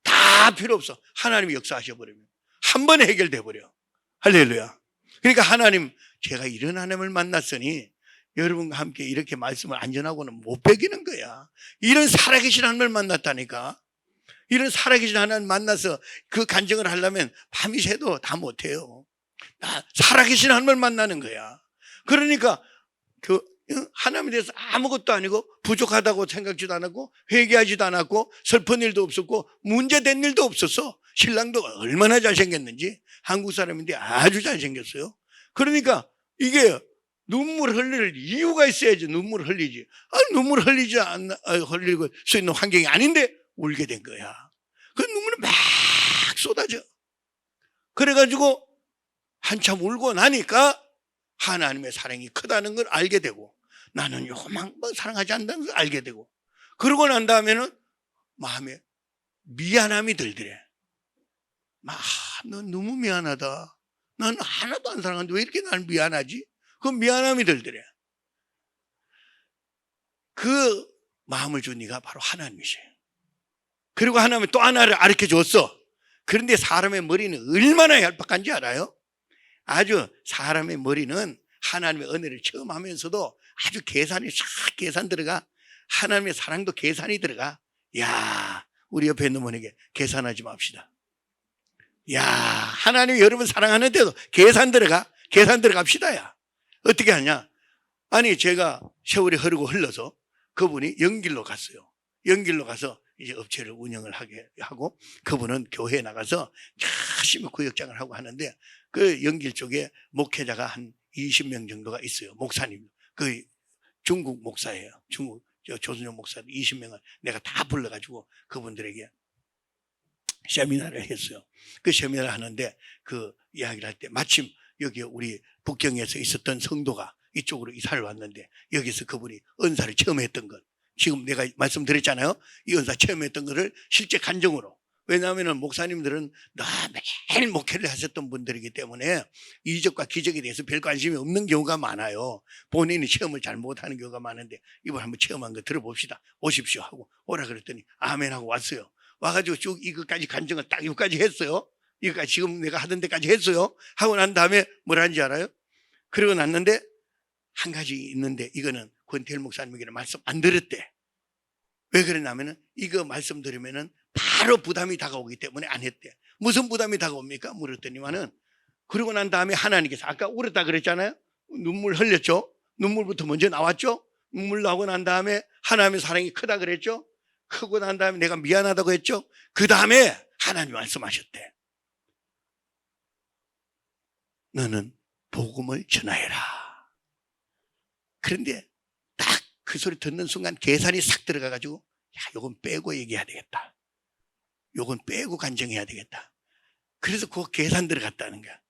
다 다 필요 없어. 하나님이 역사하셔 버리면 한 번에 해결돼 버려. 할렐루야. 그러니까 하나님, 제가 이런 하나님을 만났으니 여러분과 함께 이렇게 말씀을 안전하고는 못 배기는 거야. 이런 살아계신 하나님을 만났다니까. 이런 살아계신 하나님 만나서 그 간증을 하려면 밤이 새도 다 못해요. 살아계신 하나님을 만나는 거야. 그러니까 그 하나님에 대해서 아무것도 아니고 부족하다고 생각지도 않았고 회개하지도 않았고 슬픈 일도 없었고 문제된 일도 없었어. 신랑도 얼마나 잘생겼는지. 한국 사람인데 아주 잘생겼어요. 그러니까 이게 눈물 흘릴 이유가 있어야지 눈물 흘리지. 눈물 흘리고 수 있는 환경이 아닌데 울게 된 거야. 그 눈물이 막 쏟아져. 그래가지고 한참 울고 나니까 하나님의 사랑이 크다는 걸 알게 되고, 나는 요만큼 사랑하지 않는다는 걸 알게 되고, 그러고 난 다음에는 마음에 미안함이 들더래. 너 너무 미안하다. 난 하나도 안 사랑하는데 왜 이렇게 나를 미안하지? 그 미안함이 들더래. 그 마음을 준 이가 바로 하나님이세요. 그리고 하나님이 또 하나를 가르쳐 줬어. 그런데 사람의 머리는 얼마나 얄팍한지 알아요? 아주 사람의 머리는 하나님의 은혜를 처음 하면서도 아주 계산 들어가. 하나님의 사랑도 계산이 들어가. 야, 우리 옆에 있는 분에게 계산하지 맙시다. 야, 하나님이 여러분 사랑하는데도 계산 들어갑시다. 야, 어떻게 하냐? 아니, 제가 세월이 흘러서 그분이 연길로 갔어요. 연길로 가서 이제 업체를 운영을 하게 하고, 그분은 교회에 나가서 열심히 구역장을 하고 하는데, 그 연길 쪽에 목회자가 한 20명 정도가 있어요. 목사님. 그 중국 목사예요. 중국 조선족 목사 20명을 내가 다 불러가지고 그분들에게 세미나를 했어요. 그 세미나를 하는데 그 이야기를 할 때 마침 여기 우리 북경에서 있었던 성도가 이쪽으로 이사를 왔는데, 여기서 그분이 은사를 처음 했던 것, 지금 내가 말씀드렸잖아요. 이 은사 처음 했던 것을 실제 간증으로. 왜냐하면 목사님들은 매일 목회를 하셨던 분들이기 때문에 이적과 기적에 대해서 별 관심이 없는 경우가 많아요. 본인이 체험을 잘 못하는 경우가 많은데, 이번 한번 체험한 거 들어봅시다. 오십시오 하고 오라 그랬더니 아멘 하고 왔어요. 와가지고 쭉 이것까지 간증을 딱 여기까지 했어요. 이거까지 지금 내가 하던 데까지 했어요. 하고 난 다음에 뭐라 하는지 알아요? 그러고 났는데 한 가지 있는데, 이거는 권태일 목사님에게는 말씀 안 들었대. 왜 그러냐면은 이거 말씀 들으면은 바로 부담이 다가오기 때문에 안 했대. 무슨 부담이 다가옵니까? 물었더니만은, 그러고 난 다음에 하나님께서, 아까 울었다 그랬잖아요. 눈물 흘렸죠. 눈물부터 먼저 나왔죠. 눈물 나오고 난 다음에 하나님의 사랑이 크다 그랬죠. 크고 난 다음에 내가 미안하다고 했죠. 그 다음에 하나님 말씀하셨대. 너는 복음을 전하여라. 그런데 딱 그 소리 듣는 순간 계산이 싹 들어가가지고, 야, 요건 빼고 얘기해야 되겠다. 요건 빼고 간증해야 되겠다. 그래서 그 계산 들어갔다는 거야.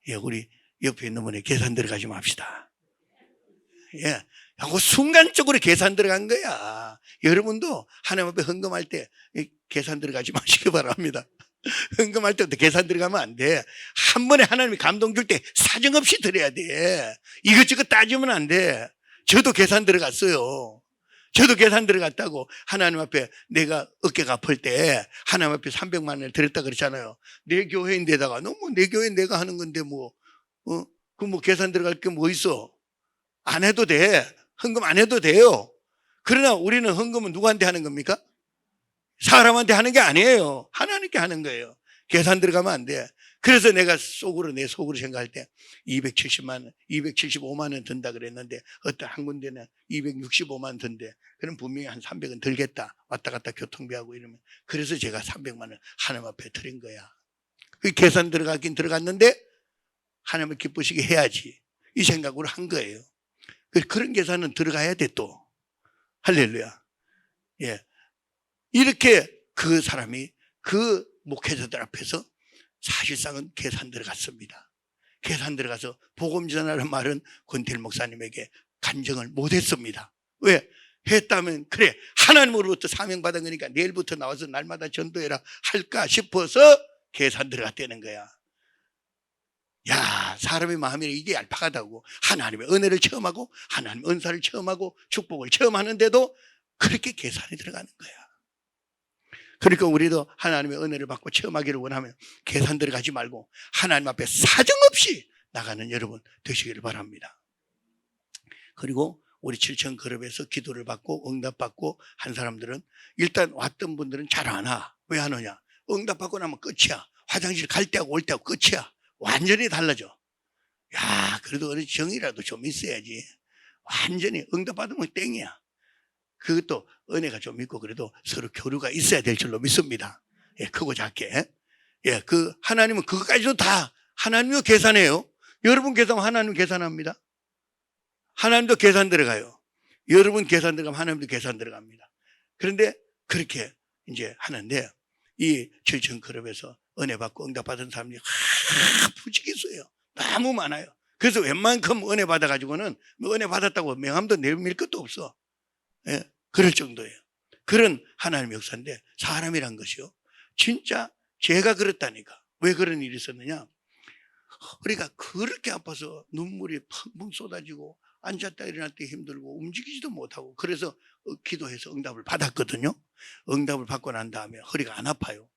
예, 우리 옆에 있는 분에 계산 들어가지 맙시다. 예, 그 순간적으로 계산 들어간 거야. 여러분도 하나님 앞에 헌금할 때 계산 들어가지 마시기 바랍니다. 헌금할 때부터 계산 들어가면 안 돼. 한 번에 하나님이 감동 줄 때 사정없이 드려야 돼. 이것저것 따지면 안 돼. 저도 계산 들어갔어요. 저도 계산 들어갔다고. 하나님 앞에 내가 어깨가 아플 때 하나님 앞에 300만 원을 드렸다 그랬잖아요. 내 교회인데다가 너무 내 교회 내가 하는 건데 그 뭐 계산 들어갈 게 뭐 있어? 안 해도 돼. 헌금 안 해도 돼요. 그러나 우리는 헌금은 누구한테 하는 겁니까? 사람한테 하는 게 아니에요. 하나님께 하는 거예요. 계산 들어가면 안 돼. 그래서 내가 내 속으로 생각할 때 270만 원, 275만 원 든다 그랬는데, 어떤 한 군데는 265만 원 든대. 그럼 분명히 한 300원 들겠다. 왔다 갔다 교통비하고 이러면. 그래서 제가 300만 원 하나님 앞에 드린 거야. 그 계산 들어가긴 들어갔는데 하나님을 기쁘시게 해야지, 이 생각으로 한 거예요. 그런 계산은 들어가야 돼 또. 할렐루야. 예. 이렇게 그 사람이 그 목회자들 앞에서 사실상은 계산 들어갔습니다. 계산 들어가서 복음 전하는 말은 권태일 목사님에게 간증을 못했습니다. 왜? 했다면 그래, 하나님으로부터 사명받은 거니까 내일부터 나와서 날마다 전도해라 할까 싶어서 계산 들어갔다는 거야. 야, 사람의 마음이 이게 얄팍하다고. 하나님의 은혜를 체험하고 하나님의 은사를 체험하고 축복을 체험하는데도 그렇게 계산이 들어가는 거야. 그러니까 우리도 하나님의 은혜를 받고 체험하기를 원하면 계산 들어가지 말고 하나님 앞에 사정없이 나가는 여러분 되시기를 바랍니다. 그리고 우리 7천 그룹에서 기도를 받고 응답받고 한 사람들은 일단 왔던 분들은 잘 안 와. 왜 안 오냐? 응답받고 나면 끝이야. 화장실 갈 때하고 올 때하고 끝이야. 완전히 달라져. 야, 그래도 어느 정이라도 좀 있어야지. 완전히 응답받으면 땡이야. 그것도 은혜가 좀 있고 그래도 서로 교류가 있어야 될 줄로 믿습니다. 예, 크고 작게. 예, 하나님은 그것까지도 다 하나님도 계산해요. 여러분 계산하면 하나님 계산합니다. 하나님도 계산 들어가요. 여러분 계산 들어가면 하나님도 계산 들어갑니다. 그런데 그렇게 이제 하는데 이 7천 그룹에서 은혜 받고 응답 받은 사람들이 부지기수예요. 너무 많아요. 그래서 웬만큼 은혜 받아가지고는 은혜 받았다고 명함도 내밀 것도 없어. 예, 그럴 정도예요. 그런 하나님의 역사인데 사람이란 것이요. 진짜 제가 그렇다니까. 왜 그런 일이 있었느냐. 허리가 그렇게 아파서 눈물이 펑펑 쏟아지고 앉았다 일어났다 힘들고 움직이지도 못하고 그래서 기도해서 응답을 받았거든요. 응답을 받고 난 다음에 허리가 안 아파요.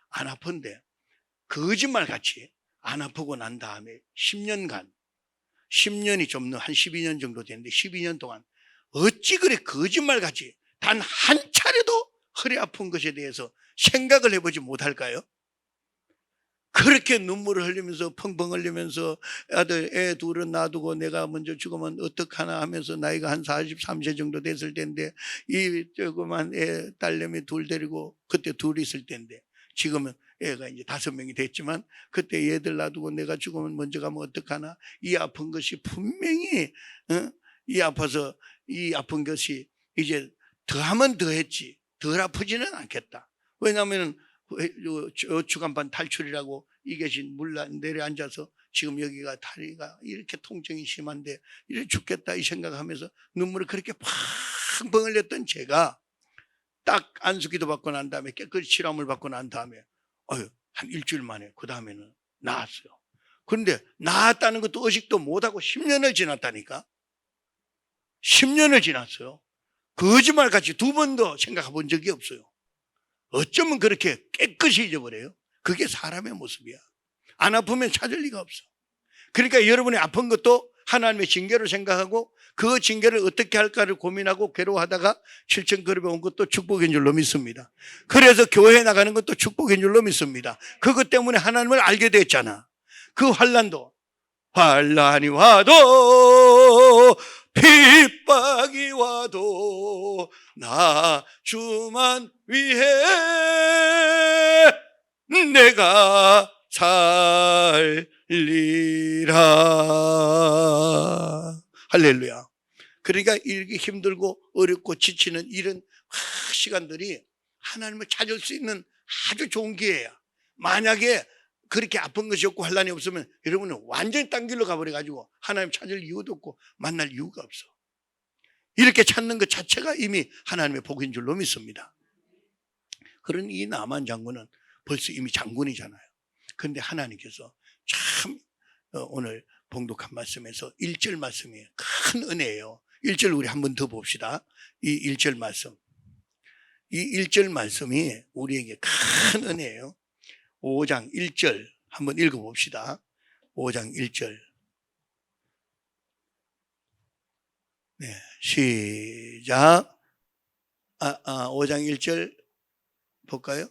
안 아픈데 거짓말같이 안 아프고 난 다음에 10년간 10년이 좀 한 12년 정도 됐는데 12년 동안 어찌 그래 거짓말같이 단 한 차례도 허리 아픈 것에 대해서 생각을 해보지 못할까요? 그렇게 눈물을 흘리면서 펑펑 흘리면서 애 둘은 놔두고 내가 먼저 죽으면 어떡하나 하면서 나이가 한 43세 정도 됐을 텐데 이 조그만 애 딸내미 둘 데리고 그때 둘이 있을 텐데 지금은 애가 이제 5명이 됐지만 그때 얘들 놔두고 내가 죽으면 먼저 가면 어떡하나 이 아픈 것이 분명히 이 아파서 이 아픈 것이 이제 더하면 더했지 덜 아프지는 않겠다. 왜냐하면 주간판 탈출이라고 이계신 물란 내려앉아서 지금 여기가 다리가 이렇게 통증이 심한데 이래 죽겠다 이 생각하면서 눈물을 그렇게 팡팡 흘렸던 제가 딱 안수기도 받고 난 다음에 깨끗이 치료함을 받고 난 다음에 한 일주일 만에 그 다음에는 나았어요. 그런데 나았다는 것도 의식도 못하고 10년을 지났다니까. 10년을 지났어요. 거짓말같이 2번도 생각해 본 적이 없어요. 어쩌면 그렇게 깨끗이 잊어버려요? 그게 사람의 모습이야. 안 아프면 찾을 리가 없어. 그러니까 여러분이 아픈 것도 하나님의 징계로 생각하고 그 징계를 어떻게 할까를 고민하고 괴로워하다가 7천 그룹에 온 것도 축복인 줄로 믿습니다. 그래서 교회에 나가는 것도 축복인 줄로 믿습니다. 그것 때문에 하나님을 알게 됐잖아. 그 환란이 와도 핍박이 와도 나 주만 위해 내가 살리라. 할렐루야. 그러니까 이렇게 힘들고 어렵고 지치는 이런 시간들이 하나님을 찾을 수 있는 아주 좋은 기회야. 만약에 그렇게 아픈 것이 없고 환란이 없으면 여러분은 완전히 딴 길로 가버려가지고 하나님 찾을 이유도 없고 만날 이유가 없어. 이렇게 찾는 것 자체가 이미 하나님의 복인 줄로 믿습니다. 그런 이 나만 장군은 벌써 이미 장군이잖아요. 그런데 하나님께서 참 오늘 봉독한 말씀에서 1절 말씀이 큰 은혜예요. 1절 우리 한 번 더 봅시다. 이 1절 말씀. 이 1절 말씀이 우리에게 큰 은혜예요. 5장 1절 한번 읽어봅시다. 5장 1절. 네, 시작. 5장 1절 볼까요?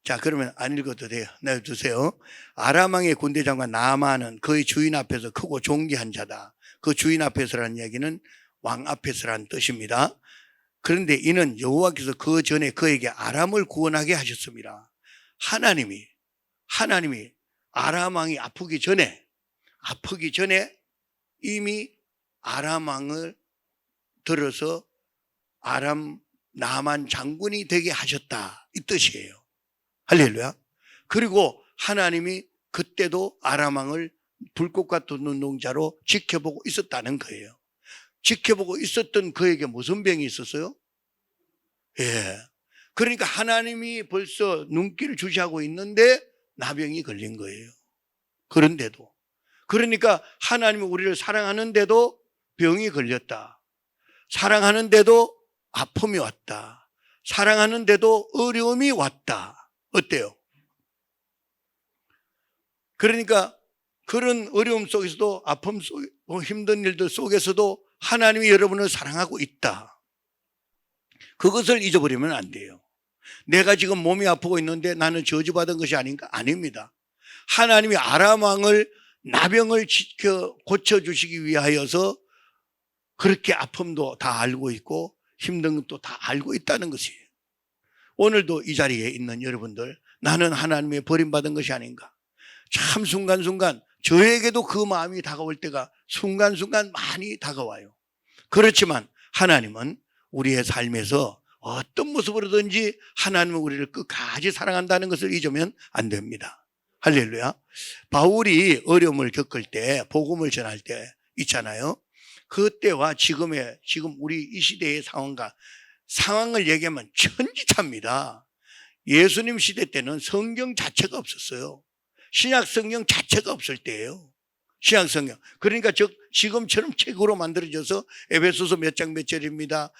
자, 그러면 안 읽어도 돼요. 내두세요. 아람 왕의 군대 장관 나아만은 그의 주인 앞에서 크고 존귀한 자다. 그 주인 앞에서라는 이야기는 왕 앞에서라는 뜻입니다. 그런데 이는 여호와께서 그 전에 그에게 아람을 구원하게 하셨습니다. 하나님이 아람 왕이 아프기 전에 이미 아람 왕을 들어서 아람 나만 장군이 되게 하셨다 이 뜻이에요. 할렐루야. 그리고 하나님이 그때도 아람 왕을 불꽃과 눈동자로 지켜보고 있었다는 거예요. 지켜보고 있었던 그에게 무슨 병이 있었어요? 예. 그러니까 하나님이 벌써 눈길을 주시하고 있는데 나병이 걸린 거예요. 그런데도. 그러니까 하나님이 우리를 사랑하는데도 병이 걸렸다. 사랑하는데도 아픔이 왔다. 사랑하는데도 어려움이 왔다. 어때요? 그러니까 그런 어려움 속에서도 아픔 속, 힘든 일들 속에서도 하나님이 여러분을 사랑하고 있다. 그것을 잊어버리면 안 돼요. 내가 지금 몸이 아프고 있는데 나는 저주받은 것이 아닌가? 아닙니다. 하나님이 아람 왕을 나병을 지켜 고쳐주시기 위하여서 그렇게 아픔도 다 알고 있고 힘든 것도 다 알고 있다는 것이에요. 오늘도 이 자리에 있는 여러분들, 나는 하나님의 버림받은 것이 아닌가? 참 순간순간 저에게도 그 마음이 다가올 때가 순간순간 많이 다가와요. 그렇지만 하나님은 우리의 삶에서 어떤 모습으로든지 하나님은 우리를 끝까지 사랑한다는 것을 잊으면 안 됩니다. 할렐루야. 바울이 어려움을 겪을 때, 복음을 전할 때 있잖아요. 그때와 지금 우리 이 시대의 상황을 얘기하면 천지차입니다. 예수님 시대 때는 성경 자체가 없었어요. 신약 성경 자체가 없을 때예요. 신약 성경. 그러니까 지금처럼 책으로 만들어져서 에베소서 몇 장 몇 절입니다.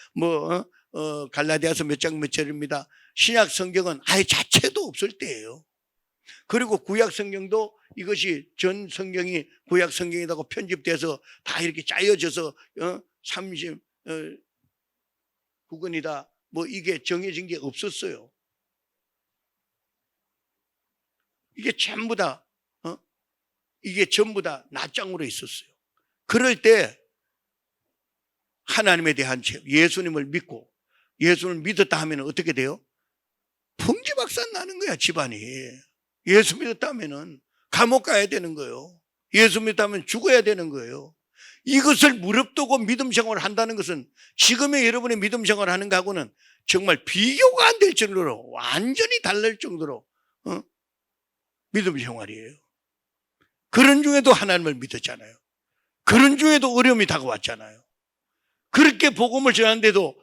갈라디아서 몇 장 몇 절입니다. 신약 성경은 아예 자체도 없을 때예요. 그리고 구약 성경도 이것이 전 성경이 구약 성경이라고 편집돼서 다 이렇게 짜여져서 39권이다 이게 정해진 게 없었어요. 이게 전부 다 낱장으로 있었어요. 그럴 때 하나님에 대한 예수님을 믿고 예수를 믿었다 하면 어떻게 돼요? 풍지박산 나는 거야, 집안이. 예수 믿었다 하면은 감옥 가야 되는 거예요. 예수 믿었다 하면 죽어야 되는 거예요. 이것을 무릅쓰고 믿음 생활을 한다는 것은 지금의 여러분의 믿음 생활을 하는 것하고는 정말 비교가 안 될 정도로 완전히 다를 정도로 믿음 생활이에요. 그런 중에도 하나님을 믿었잖아요. 그런 중에도 어려움이 다가왔잖아요. 그렇게 복음을 전하는데도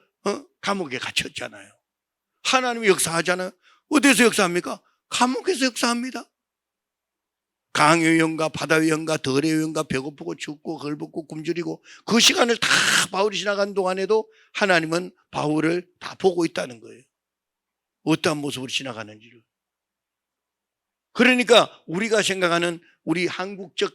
감옥에 갇혔잖아요. 하나님이 역사하잖아요. 어디서 역사합니까? 감옥에서 역사합니다. 강의 위험과 바다 위험과 덜의 위험과 배고프고 춥고 걸벗고 굶주리고 그 시간을 다 바울이 지나간 동안에도 하나님은 바울을 다 보고 있다는 거예요. 어떠한 모습으로 지나가는지를. 그러니까 우리가 생각하는 우리 한국적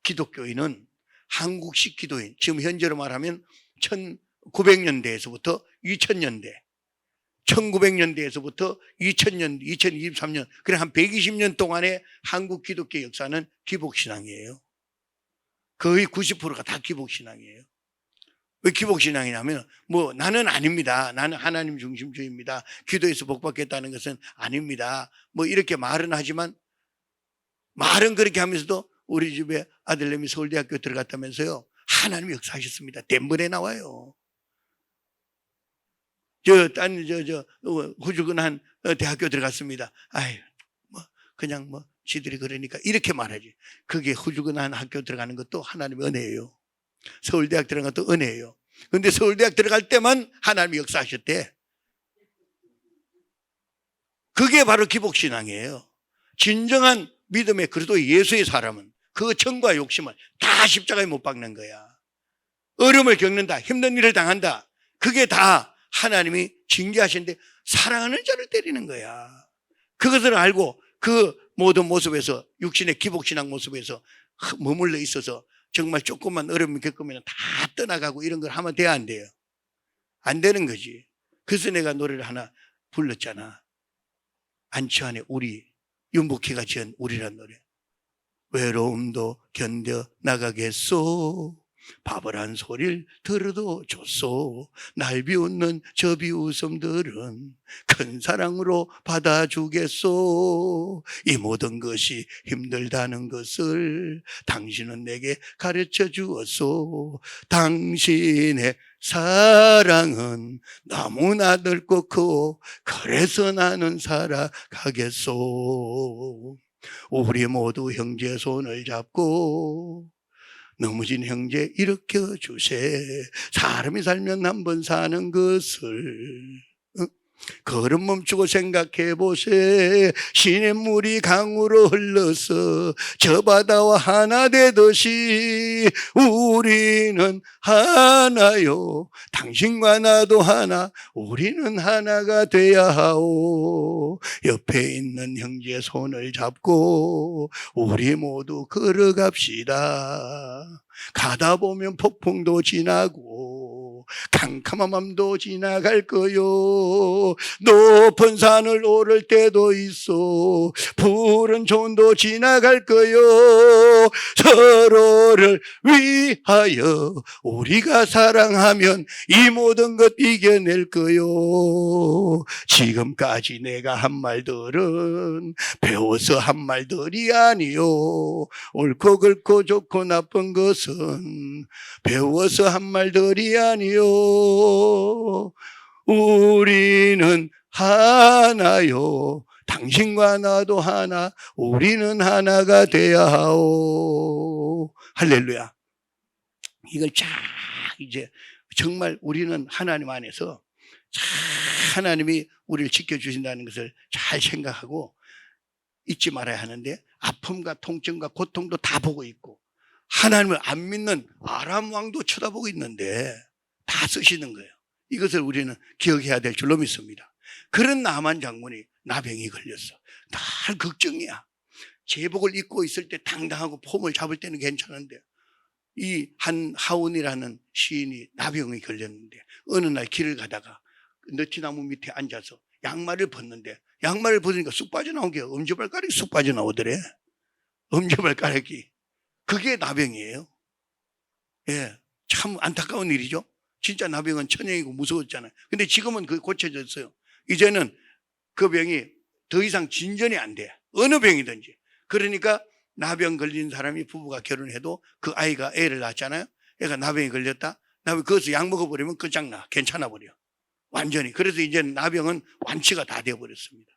기독교인은 한국식 기도인, 지금 현재로 말하면 1900년대에서부터 2000년대, 1900년대에서부터 2000년, 2023년, 그래 한 120년 동안의 한국 기독교 역사는 기복신앙이에요. 거의 90%가 다 기복신앙이에요. 왜 기복신앙이냐면 나는 아닙니다. 나는 하나님 중심주의입니다. 기도해서 복받겠다는 것은 아닙니다. 이렇게 말은 하지만 말은 그렇게 하면서도 우리 집에 아들내미 서울대학교 들어갔다면서요. 하나님이 역사하셨습니다. 대문에 나와요. 후주근한 대학교 들어갔습니다. 그냥 지들이 그러니까 이렇게 말하지. 그게 후주근한 학교 들어가는 것도 하나님의 은혜예요. 서울대학 들어간 것도 은혜예요. 그런데 서울대학 들어갈 때만 하나님이 역사하셨대. 그게 바로 기복신앙이에요. 진정한 믿음의 그리스도 예수의 사람은 그 정과 욕심을 다 십자가에 못 박는 거야. 어려움을 겪는다, 힘든 일을 당한다, 그게 다 하나님이 징계하시는데 사랑하는 자를 때리는 거야. 그것을 알고 그 모든 모습에서, 육신의 기복신앙 모습에서 머물러 있어서 정말 조금만 어려움을 겪으면 다 떠나가고 이런 걸 하면 돼야 안 돼요? 안 되는 거지. 그래서 내가 노래를 하나 불렀잖아. 안치환의 우리, 윤복희가 지은 우리란 노래. 외로움도 견뎌 나가겠소, 바보란 소리를 들어도 좋소, 날 비웃는 저 비웃음들은 큰 사랑으로 받아주겠소, 이 모든 것이 힘들다는 것을 당신은 내게 가르쳐 주었소, 당신의 사랑은 너무나 넓고 크고 그래서 나는 살아가겠소, 우리 모두 형제 손을 잡고 넘어진 형제 일으켜 주세, 사람이 살면 한 번 사는 것을 걸음 멈추고 생각해 보세. 시냇물이 강으로 흘러서 저 바다와 하나 되듯이 우리는 하나요. 당신과 나도 하나, 우리는 하나가 돼야 하오. 옆에 있는 형제 손을 잡고 우리 모두 걸어갑시다. 가다 보면 폭풍도 지나고 캄캄한 밤도 지나갈 거요. 높은 산을 오를 때도 있어 푸른 존도 지나갈 거요. 서로를 위하여 우리가 사랑하면 이 모든 것 이겨낼 거요. 지금까지 내가 한 말들은 배워서 한 말들이 아니요. 옳고 그렇고 좋고 나쁜 것은 배워서 한 말들이 아니요. 우리는 하나요. 당신과 나도 하나, 우리는 하나가 돼야 하오. 할렐루야. 이걸 쫙 이제 정말 우리는 하나님 안에서 하나님이 우리를 지켜주신다는 것을 잘 생각하고 잊지 말아야 하는데, 아픔과 통증과 고통도 다 보고 있고 하나님을 안 믿는 아람 왕도 쳐다보고 있는데 다 쓰시는 거예요. 이것을 우리는 기억해야 될 줄로 믿습니다. 그런 나만 장군이 나병이 걸렸어. 늘 걱정이야. 제복을 입고 있을 때 당당하고 폼을 잡을 때는 괜찮은데, 이 한하운이라는 시인이 나병이 걸렸는데 어느 날 길을 가다가 너티나무 밑에 앉아서 양말을 벗는데, 양말을 벗으니까 쑥 빠져나온 게 엄지발가락이 쑥 빠져나오더래. 엄지발가락이. 그게 나병이에요. 예, 참 안타까운 일이죠. 진짜 나병은 천연이고 무서웠잖아요. 근데 지금은 그게 고쳐졌어요. 이제는 그 병이 더 이상 진전이 안 돼. 어느 병이든지. 그러니까 나병 걸린 사람이 부부가 결혼해도 그 아이가 애를 낳았잖아요. 애가 나병이 걸렸다. 나병 거기서 약 먹어버리면 끝장나. 괜찮아 버려. 완전히. 그래서 이제 나병은 완치가 다 되어버렸습니다.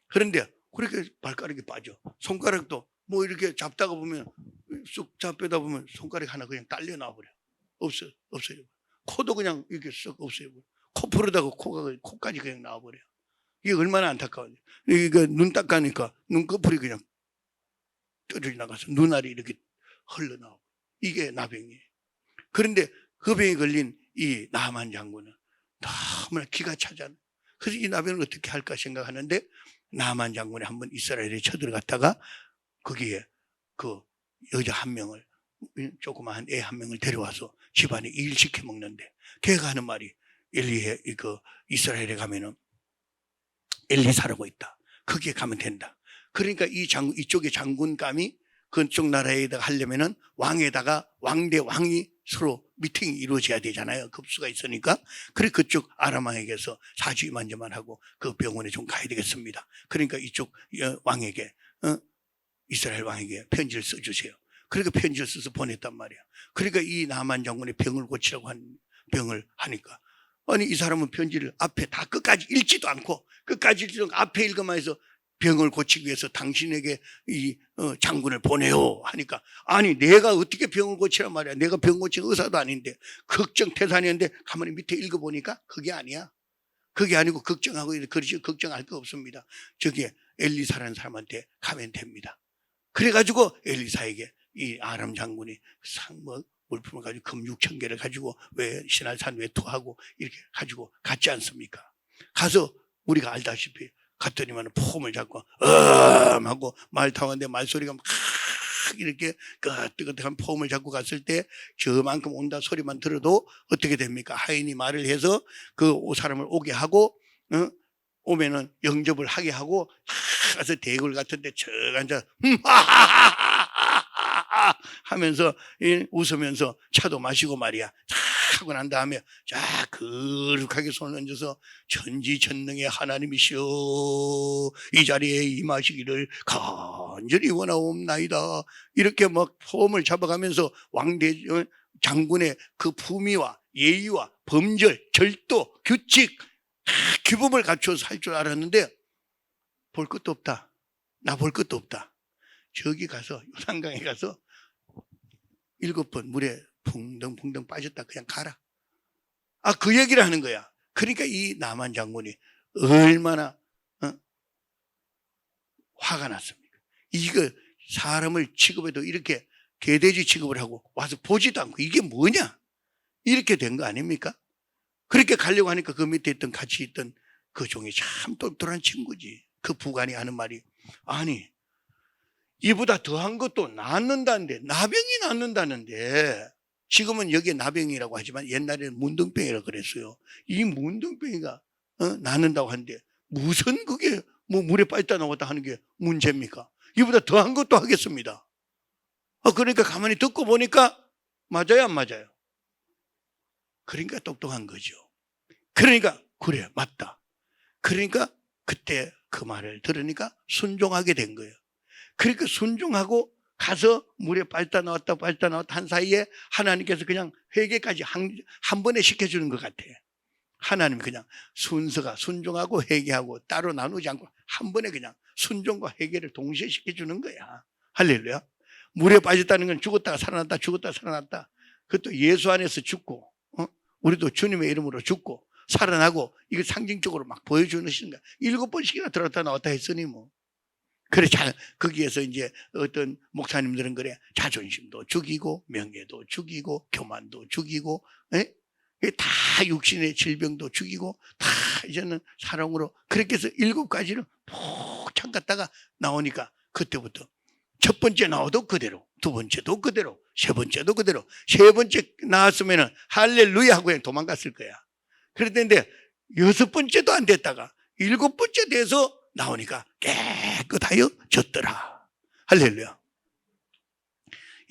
그런데 그렇게 발가락이 빠져. 손가락도 뭐 이렇게 잡다가 보면 쑥 잡다 보면 손가락 하나 그냥 딸려 나와버려. 없어요. 코도 그냥 이렇게 썩 없어요. 코 풀어다가 코까지 그냥 나와버려. 이게 얼마나 안타까워요. 이거 눈 닦으니까 눈꺼풀이 그냥 떨어져 나가서 눈알이 이렇게 흘러나오고. 이게 나병이에요. 그런데 그 병에 걸린 이 나만 장군은 너무나 기가 차잖아요. 그래서 이 나병을 어떻게 할까 생각하는데, 나만 장군이 한번 이스라엘에 쳐들어갔다가 거기에 그 여자 한 명을, 조그마한 애 한 명을 데려와서 집안에 일 시켜 먹는데, 걔가 하는 말이 이스라엘에 가면은 엘리사라고 있다. 거기에 가면 된다. 그러니까 이쪽의 장군감이 그쪽 나라에다가 하려면은 왕에다가 왕대 왕이 서로 미팅이 이루어져야 되잖아요. 급수가 있으니까. 그래 그쪽 아람 왕에게서 사주임한제만 하고 그 병원에 좀 가야 되겠습니다. 그러니까 이쪽 왕에게, 이스라엘 왕에게 편지를 써주세요. 그러니까 편지를 써서 보냈단 말이야. 그러니까 이 나만 장군이 병을 고치라고 한 병을 하니까, 아니 이 사람은 편지를 앞에 다 끝까지 읽지도 않고, 끝까지 읽지도 않고 앞에 읽어만 해서 병을 고치기 위해서 당신에게 이 장군을 보내요 하니까, 아니 내가 어떻게 병을 고치란 말이야. 내가 병 고치는 의사도 아닌데, 걱정 태산이었는데 가만히 밑에 읽어보니까 그게 아니야. 그게 아니고 걱정하고 그러지, 걱정할 거 없습니다. 저기 엘리사라는 사람한테 가면 됩니다. 그래가지고 엘리사에게 이 아람 장군이 물품을 가지고 금 6천 개를 가지고 왜 시날산 외투하고 이렇게 가지고 갔지 않습니까? 가서 우리가 알다시피 갔더니만 폼을 잡고 하고 말 타는데 말소리가 막 이렇게 끄덕끄덕한 폼을 잡고 갔을 때 저만큼 온다 소리만 들어도 어떻게 됩니까? 하인이 말을 해서 그 사람을 오게 하고, 오면은 영접을 하게 하고, 가서 대궐 같은데 저 앉아 하면서 웃으면서 차도 마시고 말이야. 하고 난 다음에 자 거룩하게 손을 얹어서 천지천능의 하나님이시여 이 자리에 임하시기를 간절히 원하옵나이다. 이렇게 막 폼을 잡아가면서 왕대 장군의 그 품위와 예의와 범절, 절도, 규칙, 규범을 갖춰서 할 줄 알았는데 볼 것도 없다. 나 볼 것도 없다. 저기 가서 요단강에 가서 7번 물에 붕덩붕덩 빠졌다 그냥 가라. 그 얘기를 하는 거야. 그러니까 이 나만 장군이 얼마나 화가 났습니까? 이거 사람을 취급해도 이렇게 개돼지 취급을 하고 와서 보지도 않고 이게 뭐냐? 이렇게 된 거 아닙니까? 그렇게 가려고 하니까 그 밑에 있던 같이 있던 그 종이 참 똘똘한 친구지. 그 부관이 하는 말이, 아니 이보다 더한 것도 낫는다는데, 나병이 낫는다는데, 지금은 여기에 나병이라고 하지만 옛날에는 문둥병이라고 그랬어요. 이 문둥병이가 낫는다고 하는데 무슨 그게 뭐 물에 빠졌다 나왔다 하는 게 문제입니까? 이보다 더한 것도 하겠습니다. 그러니까 가만히 듣고 보니까 맞아요, 안 맞아요? 그러니까 똑똑한 거죠. 그러니까 그래, 맞다. 그러니까 그때 그 말을 들으니까 순종하게 된 거예요. 그러니까 순종하고 가서 물에 빠졌다 나왔다 한 사이에 하나님께서 그냥 회개까지 한 번에 시켜주는 것 같아요. 하나님 그냥 순서가 순종하고 회개하고 따로 나누지 않고 한 번에 그냥 순종과 회개를 동시에 시켜주는 거야. 할렐루야. 물에 빠졌다는 건 죽었다가 살아났다, 죽었다가 살아났다. 그것도 예수 안에서 죽고, 우리도 주님의 이름으로 죽고 살아나고, 이거 상징적으로 막 보여주는 것인가. 7번씩이나 들어갔다 나왔다 했으니 뭐. 그래, 거기에서 이제 어떤 목사님들은 그래, 자존심도 죽이고, 명예도 죽이고, 교만도 죽이고, 다 육신의 질병도 죽이고, 다 이제는 사랑으로, 그렇게 해서 7가지를 푹 참갔다가 나오니까 그때부터 첫 번째 나와도 그대로, 두 번째도 그대로, 세 번째도 그대로, 세 번째 나왔으면은 할렐루야 하고 그냥 도망갔을 거야. 그랬는데 6번째도 안 됐다가 7번째 돼서 나오니까 깨끗하여 졌더라. 할렐루야.